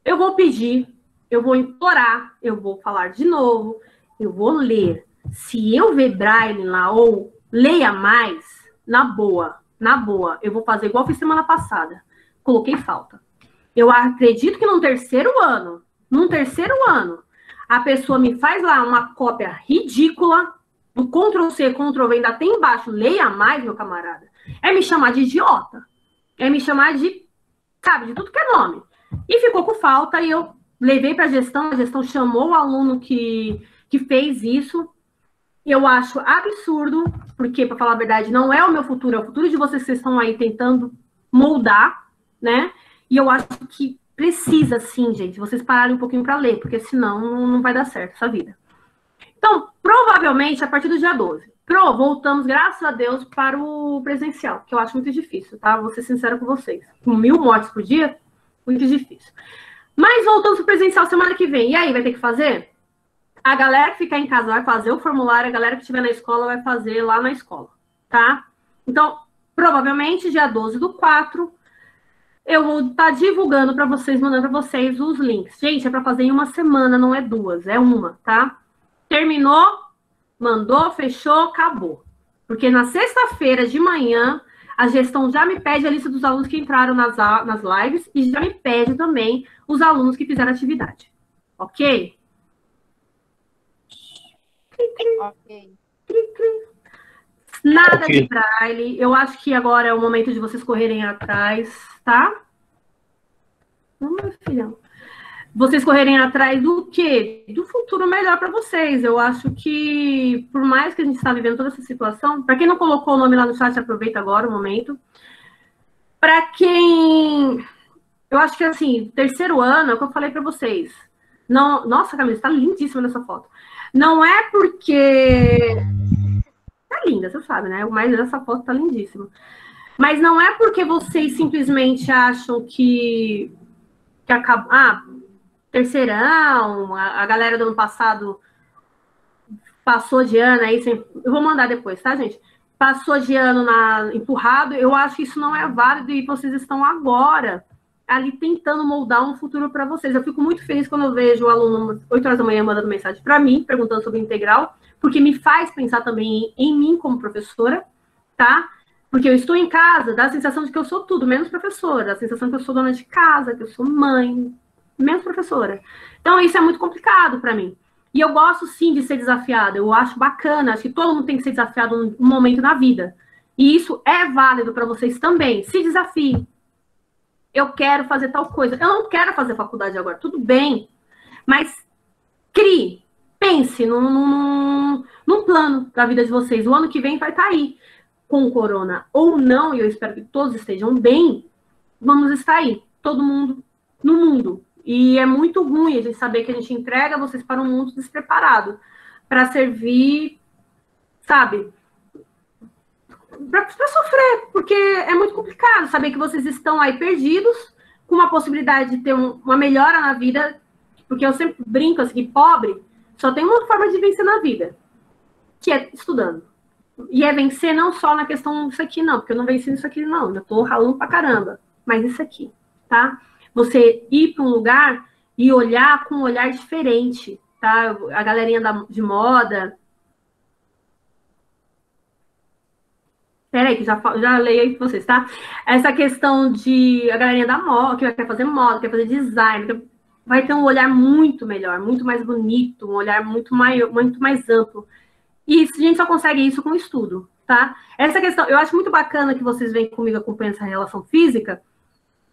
[SPEAKER 1] eu vou pedir, eu vou implorar, eu vou falar de novo, eu vou ler. Se eu ver braille lá ou leia mais, na boa, eu vou fazer igual fiz semana passada. Coloquei falta. Eu acredito que num terceiro ano, a pessoa me faz lá uma cópia ridícula do Ctrl+C, Ctrl+V, ainda tem embaixo, leia mais, meu camarada. É me chamar de idiota. É me chamar de, sabe, de tudo que é nome. E ficou com falta, e eu levei para a gestão chamou o aluno que fez isso. Eu acho absurdo, porque, para falar a verdade, não é o meu futuro, é o futuro de vocês que estão aí tentando moldar, né? E eu acho que precisa, sim, gente, vocês pararem um pouquinho para ler, porque senão não vai dar certo essa vida. Então, provavelmente, a partir do dia 12. Voltamos, graças a Deus, para o presencial, que eu acho muito difícil, tá? Vou ser sincera com vocês. Com 1000 mortes por dia, muito difícil. Mas voltamos para o presencial semana que vem. E aí, vai ter que fazer? A galera que ficar em casa vai fazer o formulário, a galera que estiver na escola vai fazer lá na escola, tá? Então, provavelmente, dia 12/4, eu vou estar divulgando para vocês, mandando para vocês os links. Gente, é para fazer em uma semana, não é 2, é uma, tá? Terminou, mandou, fechou, acabou. Porque na sexta-feira de manhã, a gestão já me pede a lista dos alunos que entraram nas lives e já me pede também os alunos que fizeram atividade. Ok?
[SPEAKER 6] Ok.
[SPEAKER 1] Nada de braille. Eu acho que agora é o momento de vocês correrem atrás, tá? Não, meu filhão. Vocês correrem atrás do quê? Do futuro melhor para vocês. Eu acho que, por mais que a gente está vivendo toda essa situação, para quem não colocou o nome lá no chat, aproveita agora o momento. Para quem... Eu acho que, assim, terceiro ano, é o que eu falei para vocês. Não... Nossa, Camila, está lindíssima nessa foto. Não é porque... Tá linda, você sabe, né? Mas essa foto tá lindíssima. Mas não é porque vocês simplesmente acham que acabou... terceirão, a galera do ano passado passou de ano aí, eu vou mandar depois, tá, gente? Passou de ano empurrado, eu acho que isso não é válido e vocês estão agora ali tentando moldar um futuro para vocês. Eu fico muito feliz quando eu vejo o aluno 8 horas da manhã mandando mensagem para mim, perguntando sobre integral, porque me faz pensar também em mim como professora, tá? Porque eu estou em casa, dá a sensação de que eu sou tudo, menos professora, dá a sensação que eu sou dona de casa, que eu sou mãe, menos professora. Então, isso é muito complicado para mim. E eu gosto, sim, de ser desafiada. Eu acho bacana, acho que todo mundo tem que ser desafiado num momento na vida. E isso é válido para vocês também. Se desafiem. Eu quero fazer tal coisa. Eu não quero fazer faculdade agora, tudo bem. Mas crie, pense num plano da vida de vocês. O ano que vem vai estar aí. Com o corona ou não, e eu espero que todos estejam bem, vamos estar aí. Todo mundo no mundo. E é muito ruim a gente saber que a gente entrega vocês para um mundo despreparado. Para servir, sabe? Para sofrer, porque é muito complicado saber que vocês estão aí perdidos, com uma possibilidade de ter uma melhora na vida, porque eu sempre brinco assim, que pobre só tem uma forma de vencer na vida, que é estudando. E é vencer não só na questão disso aqui, não, porque eu não venci nisso aqui, não, eu tô ralando pra caramba, mas isso aqui, tá? Você ir para um lugar e olhar com um olhar diferente, tá? A galerinha de moda... Peraí, que já leio aí para vocês, tá? Essa questão de a galerinha da moda, que quer fazer moda, quer fazer design, vai ter um olhar muito melhor, muito mais bonito, um olhar muito mais amplo. E a gente só consegue isso com o estudo, tá? Essa questão, eu acho muito bacana que vocês venham comigo acompanhando essa relação física,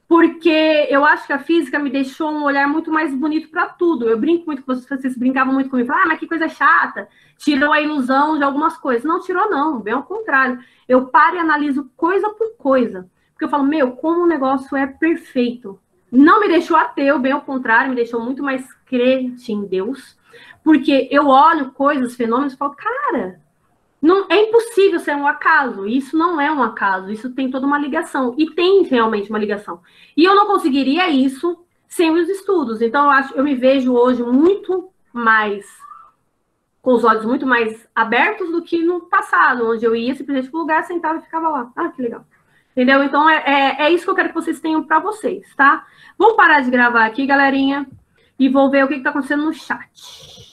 [SPEAKER 1] porque eu acho que a física me deixou um olhar muito mais bonito para tudo. Eu brinco muito com vocês brincavam muito comigo, mas que coisa chata, tirou a ilusão de algumas coisas. Não tirou, não, bem ao contrário. Eu paro e analiso coisa por coisa, porque eu falo, como o negócio é perfeito. Não me deixou ateu, bem ao contrário, me deixou muito mais crente em Deus, porque eu olho coisas, fenômenos e falo, cara, não, é impossível ser um acaso. Isso não é um acaso, isso tem toda uma ligação. E tem realmente uma ligação. E eu não conseguiria isso sem os estudos. Então, eu me vejo hoje muito mais, com os olhos muito mais abertos do que no passado, onde eu ia simplesmente para o lugar, sentava e ficava lá. Ah, que legal. Entendeu? Então, é isso que eu quero que vocês tenham para vocês, tá? Vamos parar de gravar aqui, galerinha, e vou ver o que está acontecendo no chat.